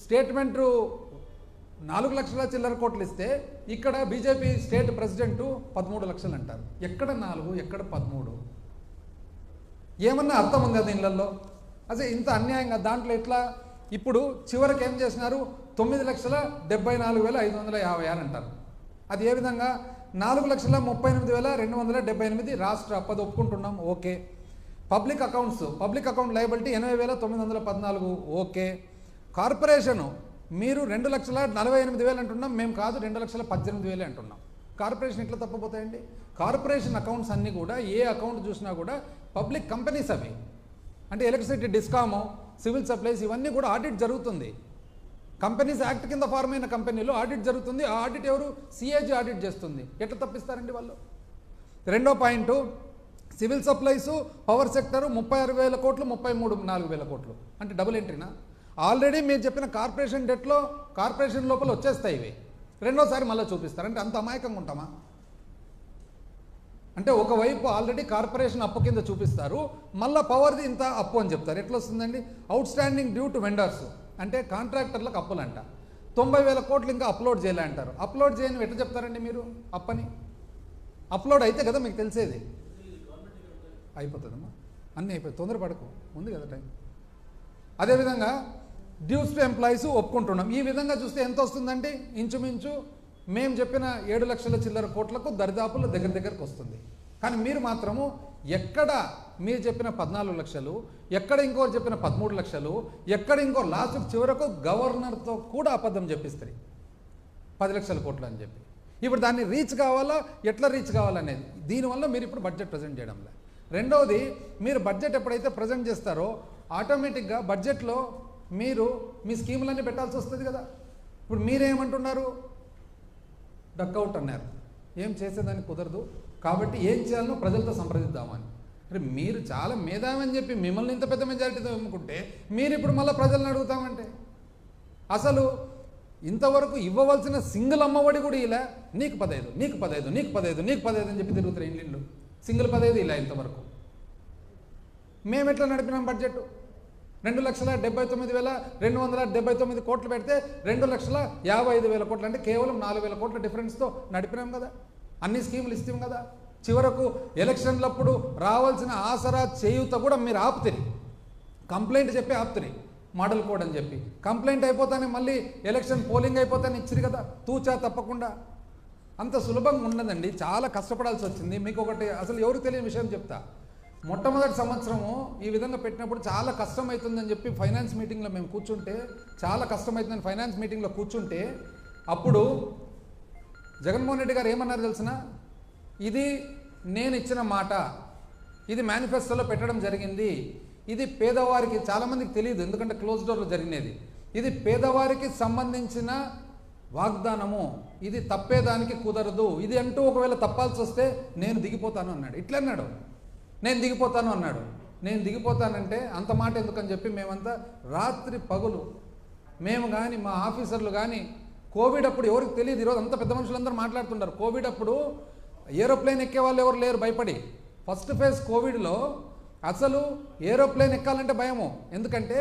స్టేట్మెంటు 4 లక్షల చిల్లర కోట్లు ఇస్తే, ఇక్కడ బీజేపీ స్టేట్ ప్రెసిడెంటు 13 లక్షలు అంటారు. ఎక్కడ 4, ఎక్కడ 13? ఏమన్నా అర్థం ఉందా దీనిలలో? అసలు ఇంత అన్యాయంగా దాంట్లో ఎట్లా? ఇప్పుడు చివరికి ఏం చేసినారు, 9,74,556 అంటారు. అది ఏ విధంగా? 4,38,278 రాష్ట్ర అప్పది ఒప్పుకుంటున్నాం, okay. Public account liability 80,914, okay. Corporation మీరు 2,48,000 అంటున్నాం, మేము కాదు 2,18,000 అంటున్నాం. కార్పొరేషన్ ఎట్లా తప్పపోతాయండి? కార్పొరేషన్ అకౌంట్స్ అన్నీ కూడా, ఏ అకౌంట్ చూసినా కూడా పబ్లిక్ కంపెనీస్ అవి. అంటే ఎలక్ట్రిసిటీ డిస్కాము, సివిల్ సప్లైస్, ఇవన్నీ కూడా ఆడిట్ జరుగుతుంది. కంపెనీస్ యాక్ట్ కింద ఫార్మ్ అయిన కంపెనీలో ఆడిట్ జరుగుతుంది. ఆ ఆడిట్ ఎవరు? సిఏజీ ఆడిట్ చేస్తుంది. ఎట్లా తప్పిస్తారండి వాళ్ళు? రెండో పాయింట్, సివిల్ సప్లైసు, పవర్ సెక్టరు 36,000 కోట్లు, 33,400 కోట్లు. అంటే డబుల్ ఎంట్రీనా? ఆల్రెడీ మీరు చెప్పిన కార్పొరేషన్ డెట్లో కార్పొరేషన్ లోపల వచ్చేస్తాయి ఇవి, రెండోసారి మళ్ళీ చూపిస్తారు. అంటే అంత అమాయకంగా ఉంటామా? అంటే ఒకవైపు ఆల్రెడీ కార్పొరేషన్ అప్పు కింద చూపిస్తారు, మళ్ళీ పవర్ది ఇంత అప్పు అని చెప్తారు. ఎట్లా వస్తుందండి? Out standing due to vendors అంటే కాంట్రాక్టర్లకు అప్పులంట. 90,000 కోట్లు ఇంకా అప్లోడ్ చేయలే అంటారు. అప్లోడ్ చేయని ఎట్లా చెప్తారండి మీరు అప్పని? అప్లోడ్ అయితే కదా మీకు తెలిసేది. అయిపోతుందమ్మా, అన్నీ అయిపోయి తొందరపడకు, ఉంది కదా టైం. అదేవిధంగా డ్యూస్ టు ఎంప్లాయీస్ ఒప్పుకుంటున్నాం. ఈ విధంగా చూస్తే ఎంత వస్తుందంటే ఇంచుమించు మేము చెప్పిన 7 లక్షల చిల్లర కోట్లకు దరిదాపులు దగ్గరకు వస్తుంది. కానీ మీరు మాత్రము ఎక్కడ మీరు చెప్పిన 14 లక్షలు, ఎక్కడ ఇంకోరు చెప్పిన 13 లక్షలు, ఎక్కడ ఇంకో లాస్ట్ చివరకు గవర్నర్తో కూడా అబద్ధం చెప్పిస్తారు 10 లక్షల కోట్లు అని చెప్పి. ఇప్పుడు దాన్ని రీచ్ కావాలా, ఎట్లా రీచ్ కావాలనేది దీనివల్ల మీరు ఇప్పుడు బడ్జెట్ ప్రజెంట్ చేయడంలే. రెండవది, మీరు బడ్జెట్ ఎప్పుడైతే ప్రజెంట్ చేస్తారో ఆటోమేటిక్గా బడ్జెట్లో మీరు మీ స్కీములన్నీ పెట్టాల్సి వస్తుంది కదా. ఇప్పుడు మీరేమంటున్నారు? డక్అవుట్ అన్నారు, ఏం చేసేదానికి కుదరదు కాబట్టి ఏం చేయాలనో ప్రజలతో సంప్రదిద్దామని. అంటే మీరు చాలా మేధావి అని చెప్పి మిమ్మల్ని ఇంత పెద్ద మెజారిటీతో ఎన్నుకుంటే మీరు ఇప్పుడు మళ్ళీ ప్రజలను అడుగుతామంటే అసలు ఇంతవరకు ఇవ్వవలసిన సింగిల్ అమ్మఒడి కూడా ఇలా నీకు 15 నీకు 15 నీకు 15 నీకు 15 అని చెప్పి తిరుగుతారు ఇల్లు. సింగిల్ 15 ఇలా ఇంతవరకు. మేము ఎట్లా నడిపినాం బడ్జెట్? 2,79,279 కోట్లు పెడితే 2,55,000 కోట్లు అంటే కేవలం 4,000 కోట్ల డిఫరెన్స్తో నడిపినాం కదా. అన్ని స్కీములు ఇస్తాం కదా. చివరకు ఎలక్షన్లప్పుడు రావాల్సిన ఆసరా చేయూత కూడా మీరు ఆపుతారు, కంప్లైంట్ చెప్పి ఆపుతారు, మోడల్ కోడ్ అని చెప్పి. కంప్లైంట్ అయిపోతానే మళ్ళీ ఎలక్షన్ పోలింగ్ అయిపోతానే ఇచ్చిరు కదా, తూచా తప్పకుండా. అంత సులభంగా ఉండదండి, చాలా కష్టపడాల్సి వచ్చింది. మీకు ఒకటి అసలు ఎవరు తెలియని విషయం చెప్తా. మొట్టమొదటి సంవత్సరము ఈ విధంగా పెట్టినప్పుడు చాలా కష్టమవుతుందని చెప్పి ఫైనాన్స్ మీటింగ్లో మేము కూర్చుంటే, చాలా కష్టమవుతుందని ఫైనాన్స్ మీటింగ్లో కూర్చుంటే అప్పుడు జగన్మోహన్ రెడ్డి గారు ఏమన్నారు తెలిసిన? ఇది నేను ఇచ్చిన మాట, ఇది మేనిఫెస్టోలో పెట్టడం జరిగింది, ఇది పేదవారికి, చాలామందికి తెలియదు ఎందుకంటే క్లోజ్ డోర్లో జరిగినది, ఇది పేదవారికి సంబంధించిన వాగ్దానము, ఇది తప్పేదానికి కుదరదు, ఇది అంటూ ఒకవేళ తప్పాల్సి వస్తే నేను దిగిపోతాను అన్నాడు. ఇట్లా అన్నాడు, నేను దిగిపోతాను అన్నాడు. నేను దిగిపోతానంటే అంత మాట ఎందుకని చెప్పి మేమంతా రాత్రి పగులు, మేము కానీ మా ఆఫీసర్లు కానీ, కోవిడ్ అప్పుడు ఎవరికి తెలియదు, ఈరోజు అంత పెద్ద మనుషులందరూ మాట్లాడుతున్నారు. కోవిడ్ అప్పుడు ఏరోప్లేన్ ఎక్కే వాళ్ళు ఎవరు లేరు భయపడి. ఫస్ట్ ఫేజ్ కోవిడ్లో అసలు ఏరోప్లేన్ ఎక్కాలంటే భయము. ఎందుకంటే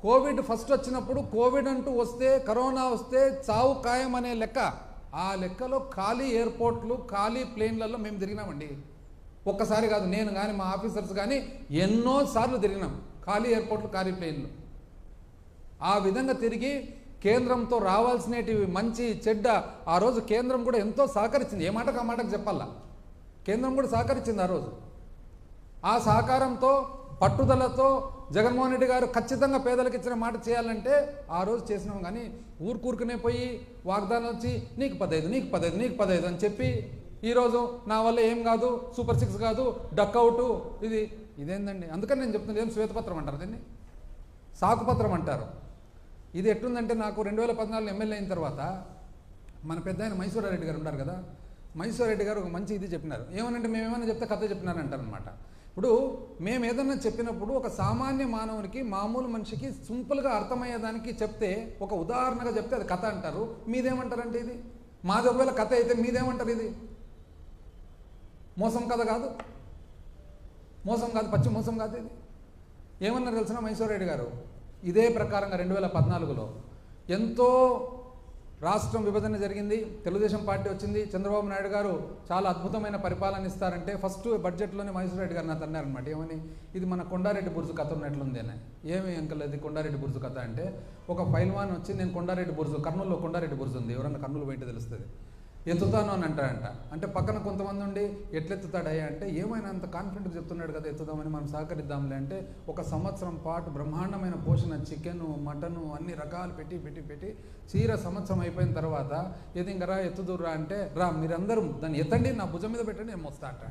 కోవిడ్ ఫస్ట్ వచ్చినప్పుడు కోవిడ్ అంటూ వస్తే, కరోనా వస్తే చావు ఖాయం అనే లెక్క. ఆ లెక్కలో ఖాళీ ఎయిర్పోర్ట్లు, ఖాళీ ప్లేన్లలో మేము తిరిగినామండి. ఒక్కసారి కాదు, నేను కానీ మా ఆఫీసర్స్ కానీ ఎన్నోసార్లు తిరిగినాం ఖాళీ ఎయిర్పోర్ట్లు, ఖాళీ ప్లేన్లు. ఆ విధంగా తిరిగి కేంద్రంతో రావాల్సినవి మంచి చెడ్డ ఆ రోజు కేంద్రం కూడా ఎంతో సహకరించింది. ఏ మాటకు ఆ మాటకు చెప్పాలా, కేంద్రం కూడా సహకరించింది ఆ రోజు. ఆ సహకారంతో పట్టుదలతో జగన్మోహన్ రెడ్డి గారు ఖచ్చితంగా పేదలకు ఇచ్చిన మాట చేయాలంటే ఆ రోజు చేసినాం. కానీ ఊరుకూరుకునే పోయి వాగ్దానం వచ్చి నీకు 15 నీకు 15 నీకు 15 అని చెప్పి ఈరోజు నా వల్ల ఏం కాదు, సూపర్ 6 కాదు, డక్అవుటు, ఇదేందండి? అందుకని నేను చెప్తున్నాను, ఏం శ్వేతపత్రం అంటారు దీన్ని, సాకుపత్రం అంటారు. ఇది ఎట్టుందంటే నాకు 2014 ఎమ్మెల్యే అయిన తర్వాత మన పెద్ద ఆయన మైసూరారెడ్డి గారు ఉన్నారు కదా, మైసూరారెడ్డి గారు ఒక మంచి ఇది చెప్పినారు. ఏమనంటే మేము ఏమైనా చెప్తే కథ చెప్పినారంటారనమాట. ఇప్పుడు మేము ఏదన్నా చెప్పినప్పుడు ఒక సామాన్య మానవునికి, మామూలు మనిషికి సింపుల్గా అర్థమయ్యేదానికి చెప్తే, ఒక ఉదాహరణగా చెప్తే అది కథ అంటారు. మీదేమంటారంటే ఇది మాది ఒకవేళ కథ అయితే మీదేమంటారు? ఇది మోసం కథ కాదు, మోసం కాదు, పచ్చి మోసం కాదు. ఇది ఏమన్నారు తెలిసిన మైసూరారెడ్డి గారు? ఇదే ప్రకారంగా 2014లో ఎంతో రాష్ట్రం విభజన జరిగింది, తెలుగుదేశం పార్టీ వచ్చింది, చంద్రబాబు నాయుడు గారు చాలా అద్భుతమైన పరిపాలన ఇస్తారంటే ఫస్ట్ బడ్జెట్లోనే మైసూరారెడ్డి గారు నాకు అన్నారనమాట. ఏమని? ఇది మన కొండారెడ్డి బుర్జు కథ ఉన్నట్లుంది అని. ఏమి అంకల్ అది కొండారెడ్డి బుర్జు కథ అంటే, ఒక పైల్వాన్ వచ్చి నేను కొండారెడ్డి బుర్జు, కర్నూలులో కొండారెడ్డి బుర్జు ఉంది, ఎవరన్నా కర్నూలు పోయింటే తెలుస్తుంది, ఎత్తుతాను అని అంటాడంట. అంటే పక్కన కొంతమంది ఉండి ఎట్లెత్తుతాడయ్యా అంటే, ఏమైనా అంత కాన్ఫిడెంట్గా చెప్తున్నాడు కదా ఎత్తుదామని మనం సహకరిద్దాంలే అంటే, 1 సంవత్సరం పాటు బ్రహ్మాండమైన పోషణ, చికెను, మటను అన్ని రకాలు పెట్టి చీర సంవత్సరం అయిపోయిన తర్వాత ఏది ఇంకా రా ఎత్తుదురా అంటే, రా మీరందరూ దాన్ని ఎత్తండి, నా భుజం మీద పెట్టండి, నేను మోస్తా అంట.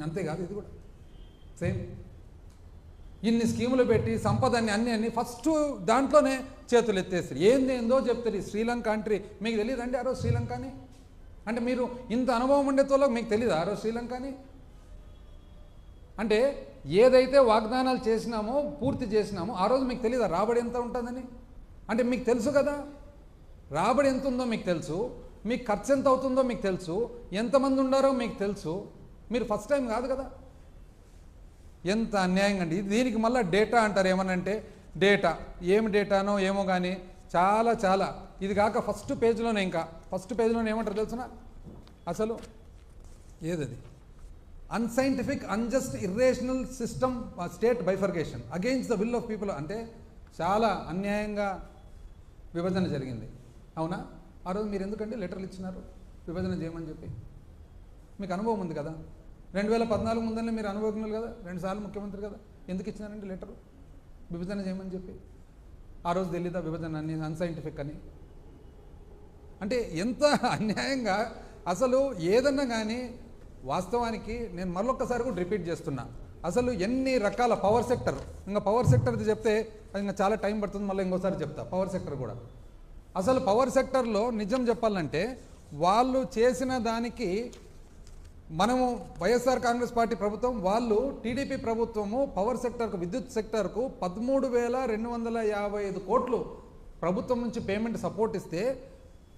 అంతేకాదు ఇది కూడా సేమ్. ఇన్ని స్కీములు పెట్టి సంపదని అన్ని ఫస్ట్ దాంట్లోనే చేతులు ఎత్తేస్తారు. ఏందో చెప్తారు. శ్రీలంక కంట్రీ మీకు తెలియదండి ఆ రోజు శ్రీలంకని? అంటే మీరు ఇంత అనుభవం ఉండేతోలో మీకు తెలియదు ఆ రోజు శ్రీలంకని? అంటే ఏదైతే వాగ్దానాలు చేసినామో, పూర్తి చేసినామో ఆ రోజు మీకు తెలియదా రాబడి ఎంత ఉంటుందని? అంటే మీకు తెలుసు కదా రాబడి ఎంత ఉందో మీకు తెలుసు. మీకు ఖర్చు ఎంత అవుతుందో మీకు తెలుసు, ఎంతమంది ఉండారో మీకు తెలుసు. మీరు ఫస్ట్ టైం కాదు కదా. ఎంత అన్యాయం అండి. దీనికి మళ్ళీ డేటా అంటారు. ఏమనంటే డేటా, ఏమి డేటానో ఏమో కానీ చాలా చాలా ఇది కాక ఫస్ట్ పేజ్లోనే ఏమంటారు తెలుసునా? అసలు ఏదది unscientific unjust irrational system state bifurcation against the will of people. అంటే చాలా అన్యాయంగా విభజన జరిగింది. అవునా? ఆ రోజు మీరు ఎందుకండి లెటర్లు ఇచ్చినారు విభజన చేయమని చెప్పి? మీకు అనుభవం ఉంది కదా. 2014 ముందనే మీరు అనుభవజ్ఞులు కదా, 2 సార్లు ముఖ్యమంత్రి కదా. ఎందుకు ఇచ్చినారండి లెటరు విభజన చేయమని చెప్పి? ఆ రోజు తెలీదా విభజన అని అన్సైంటిఫిక్ అని? అంటే ఎంత అన్యాయంగా అసలు ఏదన్నా కానీ. వాస్తవానికి నేను మరొకసారి కూడా రిపీట్ చేస్తున్నా, అసలు ఎన్ని రకాల పవర్ సెక్టర్, ఇంకా పవర్ సెక్టర్ది చెప్తే అది ఇంకా చాలా టైం పడుతుంది, మళ్ళీ ఇంకోసారి చెప్తా పవర్ సెక్టర్ కూడా. అసలు పవర్ సెక్టర్లో నిజం చెప్పాలంటే వాళ్ళు చేసిన దానికి మనము వైఎస్ఆర్ కాంగ్రెస్ పార్టీ ప్రభుత్వం, వాళ్ళు టీడీపీ ప్రభుత్వము పవర్ సెక్టర్కు విద్యుత్ సెక్టర్కు 13,255 కోట్లు ప్రభుత్వం నుంచి పేమెంట్ సపోర్ట్ ఇస్తే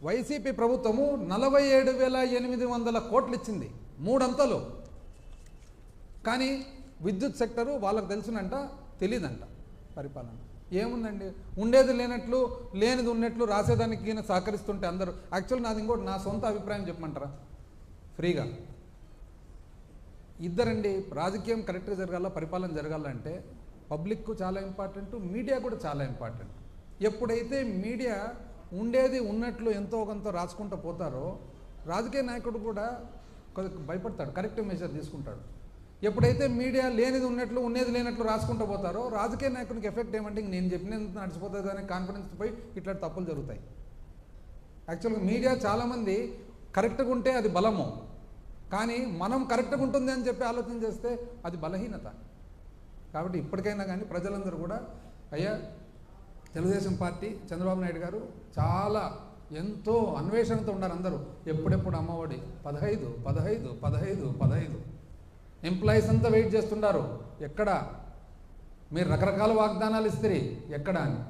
వైసీపీ ప్రభుత్వము 47,800 కోట్లు ఇచ్చింది, 3 అంతలు. కానీ విద్యుత్ సెక్టరు వాళ్ళకు తెలుసునంట, తెలియదంట పరిపాలన. ఏముందండి, ఉండేది లేనట్లు లేనిది ఉన్నట్లు రాసేదానికి సహకరిస్తుంటే అందరూ. యాక్చువల్ నాది ఇంకోటి, నా సొంత అభిప్రాయం చెప్పమంటారా ఫ్రీగా? ఇద్దరండి, రాజకీయం కరెక్ట్గా జరగాల, పరిపాలన జరగాలంటే పబ్లిక్కు చాలా ఇంపార్టెంట్, మీడియా కూడా చాలా ఇంపార్టెంట్. ఎప్పుడైతే మీడియా ఉండేది ఉన్నట్లు ఎంతో కొంత రాసుకుంటూ పోతారో రాజకీయ నాయకుడు కూడా కొద్దిగా భయపడతాడు, కరెక్టివ్ మెజర్ తీసుకుంటాడు. ఎప్పుడైతే మీడియా లేనిది ఉన్నట్లు ఉండేది లేనట్లు రాసుకుంటూ పోతారో రాజకీయ నాయకునికి ఎఫెక్ట్ ఏమంటే నేను చెప్పినంత నడిచిపోతుంది అనే కాన్ఫిడెన్స్ పోయి ఇట్లాంటి తప్పులు జరుగుతాయి. యాక్చువల్గా మీడియా చాలామంది కరెక్ట్గా ఉంటే అది బలము, కానీ మనం కరెక్ట్గా ఉంటుంది అని చెప్పి ఆలోచన చేస్తే అది బలహీనత. కాబట్టి ఇప్పటికైనా కానీ ప్రజలందరూ కూడా అయ్యా తెలుగుదేశం పార్టీ చంద్రబాబు నాయుడు గారు చాలా ఎంతో అన్వేషణతో ఉన్నారు అందరూ. ఎప్పుడెప్పుడు అమ్మఒడి 15 15 15 15 ఎంప్లాయీస్ అంతా వెయిట్ చేస్తున్నారు. ఎక్కడ మీరు రకరకాల వాగ్దానాలు ఇస్తారు, ఎక్కడ అని.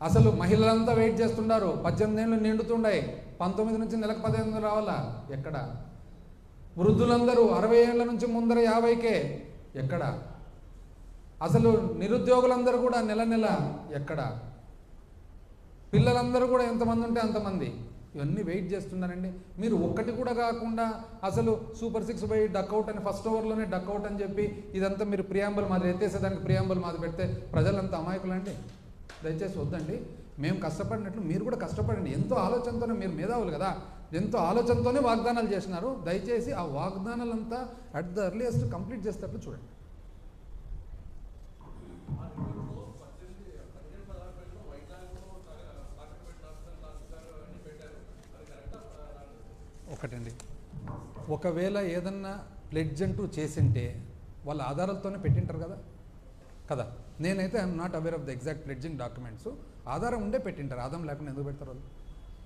అసలు మహిళలంతా వెయిట్ చేస్తున్నారు, 18 ఏళ్ళు నిండుతుండాయి, 19 నుంచి నెలకు 15 రావాలా, ఎక్కడ. వృద్ధులందరూ 60 ఏళ్ళ నుంచి ముందర 50కే, ఎక్కడ. అసలు నిరుద్యోగులందరూ కూడా నెల నెల, ఎక్కడ. పిల్లలందరూ కూడా ఎంతమంది ఉంటే అంతమంది, ఇవన్నీ వెయిట్ చేస్తున్నారండి. మీరు ఒక్కటి కూడా కాకుండా అసలు సూపర్ 6 బై డక్అవుట్ అని ఫస్ట్ ఓవర్లోనే డక్అవుట్ అని చెప్పి ఇదంతా మీరు ప్రియాంబుల్ మాది ఎత్తేసేదానికి ప్రియాంబుల్ మాది పెడితే ప్రజలంతా అమాయకులండి. దయచేసి వద్దండి. మేము కష్టపడినట్లు మీరు కూడా కష్టపడండి. ఎంతో ఆలోచనతోనే, మీరు మేధావులు కదా, ఎంతో ఆలోచనతోనే వాగ్దానాలు చేసినారు. దయచేసి ఆ వాగ్దానాలంతా అట్ ద ఎర్లియస్ట్ కంప్లీట్ చేసేటట్లు చూడండి. ఒకటండి, ఒకవేళ ఏదన్నా ప్లెడ్జ్ అంటూ చేసింటే వాళ్ళ ఆధారాలతోనే పెట్టింటారు కదా కదా. నేనైతే I'm not aware of the exact pledging documents. ఆధారం ఉండే పెట్టింటారు, ఆధారం లేకుండా ఎందుకు పెడతారు వాళ్ళు?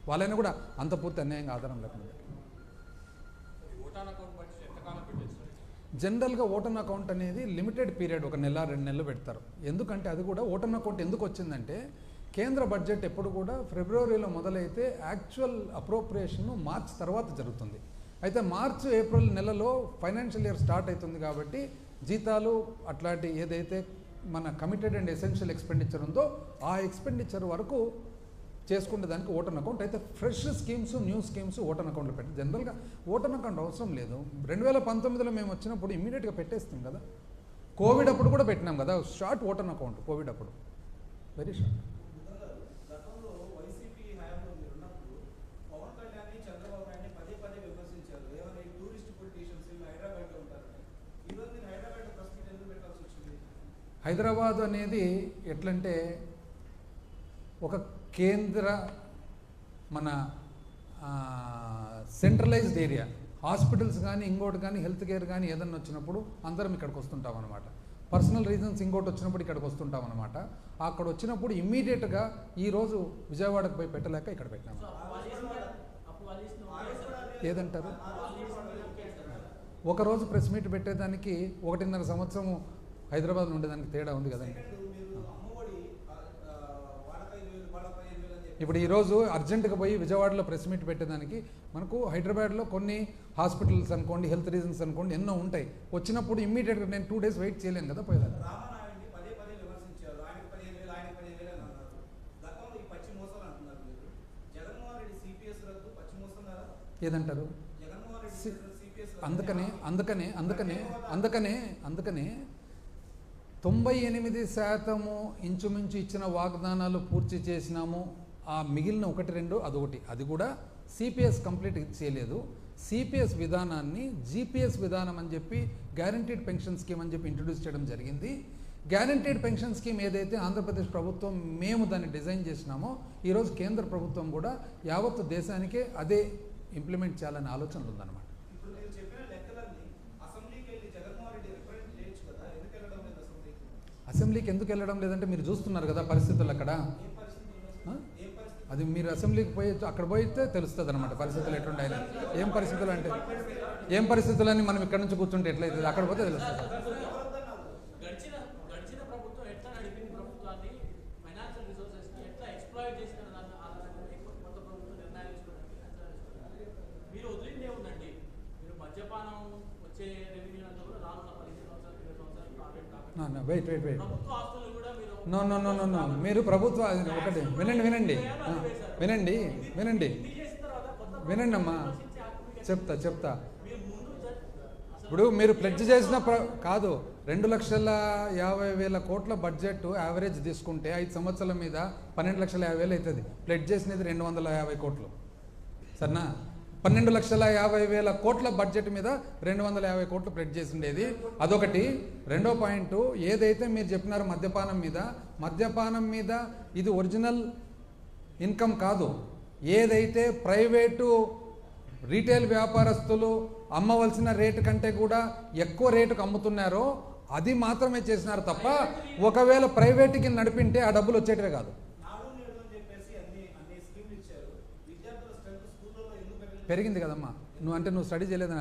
వాళ్ళైనా కూడా అంత పూర్తి అన్యాయంగా ఆధారం లేకుండా పెట్టారు. జనరల్గా ఓటన్ అకౌంట్ అనేది లిమిటెడ్ పీరియడ్, 1 నెల 2 నెలలు పెడతారు. ఎందుకంటే అది కూడా ఓటన్ అకౌంట్ ఎందుకు వచ్చిందంటే కేంద్ర బడ్జెట్ ఎప్పుడు కూడా ఫిబ్రవరిలో మొదలైతే యాక్చువల్ అప్రోప్రియేషన్ మార్చ్ తర్వాత జరుగుతుంది. అయితే మార్చ్ ఏప్రిల్ నెలలో ఫైనాన్షియల్ ఇయర్ స్టార్ట్ అవుతుంది కాబట్టి జీతాలు అట్లాంటి ఏదైతే మన కమిటెడ్ అండ్ ఎసెన్షియల్ ఎక్స్పెండిచర్ ఉందో ఆ ఎక్స్పెండిచర్ వరకు చేసుకునే దానికి ఓటన్ అకౌంట్. అయితే fresh schemes, new schemes vote on అకౌంట్లో పెట్టి జనరల్గా ఓటన్ అకౌంట్ అవసరం లేదు. 2019లో మేము వచ్చినప్పుడు ఇమీడియట్గా పెట్టేస్తాం కదా. కోవిడ్ అప్పుడు కూడా పెట్టినాం కదా షార్ట్ ఓటన్ అకౌంట్. కోవిడ్ అప్పుడు వెరీ షార్ట్. హైదరాబాద్ అనేది ఎట్లంటే ఒక కేంద్ర మన సెంట్రలైజ్డ్ ఏరియా. హాస్పిటల్స్ కానీ ఇంకోటి కానీ హెల్త్ కేర్ కానీ ఏదన్నా వచ్చినప్పుడు అందరం ఇక్కడికి వస్తుంటాం అనమాట. పర్సనల్ రీజన్స్ ఇంకోటి వచ్చినప్పుడు ఇక్కడికి వస్తుంటాం అనమాట. అక్కడ వచ్చినప్పుడు ఇమ్మీడియట్గా ఈరోజు విజయవాడకు పోయి పెట్టలేక ఇక్కడ పెట్టినాము. ఏదంటారు? ఒకరోజు ప్రెస్ మీట్ పెట్టేదానికి 1.5 సంవత్సరము హైదరాబాద్ ఉండేదానికి తేడా ఉంది కదండి. ఇప్పుడు ఈరోజు అర్జెంటుగా పోయి విజయవాడలో ప్రెస్ మీట్ పెట్టేదానికి మనకు హైదరాబాద్లో కొన్ని హాస్పిటల్స్ అనుకోండి, హెల్త్ రీజన్స్ అనుకోండి, ఎన్నో ఉంటాయి. వచ్చినప్పుడు ఇమ్మీడియట్గా నేను 2 days వెయిట్ చేయలేను కదా పోయేదాన్ని. రామానాయుడిని పదే పదే విమర్శించారు. ఆయనకు 15,000 ఆయనకు 15,000 అని అన్నారు. గతంలో ఈ పచ్చి మోసాలు అంటున్నారు మీరు. జగన్మోహన్ రెడ్డి సిపిఎస్ రద్దు పచ్చి మోసం కదా? ఏదంటారు? జగన్మోహన్ రెడ్డి సిపిఎస్ అందుకనే 98% ఇంచుమించు ఇచ్చిన వాగ్దానాలు పూర్తి చేసినాము. ఆ మిగిలిన 1-2 అదొకటి, అది కూడా సిపిఎస్ కంప్లీట్ చేయలేదు. సిపిఎస్ విధానాన్ని జీపీఎస్ విధానం అని చెప్పి గ్యారంటీడ్ పెన్షన్ స్కీమ్ అని చెప్పి ఇంట్రొడ్యూస్ చేయడం జరిగింది. గ్యారంటీడ్ పెన్షన్ స్కీమ్ ఏదైతే ఆంధ్రప్రదేశ్ ప్రభుత్వం మేము దాన్ని డిజైన్ చేసినామో ఈరోజు కేంద్ర ప్రభుత్వం కూడా యావత్తు దేశానికే అదే ఇంప్లిమెంట్ చేయాలనే ఆలోచనలు ఉందన్నమాట. ఇప్పుడు మీరు చెప్పిన లెక్కలన్నీ అసెంబ్లీకి వెళ్ళి జగన్మోహన్ రెడ్డి రిప్రజెంట్ చేయొచ్చు కదా? ఎందుకు వెళ్ళడం లేదు అసెంబ్లీకి? అసెంబ్లీకి ఎందుకు వెళ్ళడం లేదంటే మీరు చూస్తున్నారు కదా పరిస్థితులు అక్కడ. ఏం పరిస్థితి? అది మీరు అసెంబ్లీకి పోయి అక్కడ పోయితే తెలుస్తుంది అనమాట పరిస్థితులు ఎట్లుంటాయని. ఏం పరిస్థితులు అంటే ఏం పరిస్థితులు అని మనం ఇక్కడ నుంచి కూర్చుంటే ఎట్లయితుంది, అక్కడ పోతే తెలుస్తుంది. గడిచిన ప్రభుత్వం ఎట్లా నడిపింది ప్రభుత్వాన్ని, ఫైనాన్షియల్ రిసోర్సెస్ ని ఎట్లా ఎక్స్ప్లాయిట్ చేసిన దాని ఆధారంగా కొత్త ప్రభుత్వం నిర్ణయాలు తీసుకోవడానికి మీరు వదిలిందే ఉందండి. మీరు మద్యపానం వచ్చే రెవెన్యూ అంతా కూడా రానున్న 15 సంవత్సరాలు 20 సంవత్సరాలు టార్గెట్ వెయిట్ ప్రభుత్వ ఆస్తులు కూడా మీరు నో మీరు ప్రభుత్వ ఒకటి వినండి వినండి అమ్మా, చెప్తా. ఇప్పుడు మీరు ప్లెడ్జ్ చేసిన కాదు 2,50,000 కోట్ల బడ్జెట్ యావరేజ్ తీసుకుంటే 5 సంవత్సరాల మీద 12,50,000 అవుతుంది. ప్లెడ్జ్ చేసినది 250 కోట్లు సరేనా? 12,50,000 కోట్ల బడ్జెట్ మీద 250 కోట్లు ప్లెడ్జ్ చేసిండేది. అదొకటి. రెండో పాయింట్ ఏదైతే మీరు చెప్పినారో మద్యపానం మీద ఇది ఒరిజినల్ ఇన్కమ్ కాదు. ఏదైతే ప్రైవేటు రీటైల్ వ్యాపారస్తులు అమ్మవలసిన రేటు కంటే కూడా ఎక్కువ రేటుకు అమ్ముతున్నారో అది మాత్రమే చేసినారు తప్ప ఒకవేళ ప్రైవేట్కి నడిపింటే ఆ డబ్బులు వచ్చేటివే కాదు. పెరిగింది కదమ్మా. నువ్వు స్టడీ చేయలేదని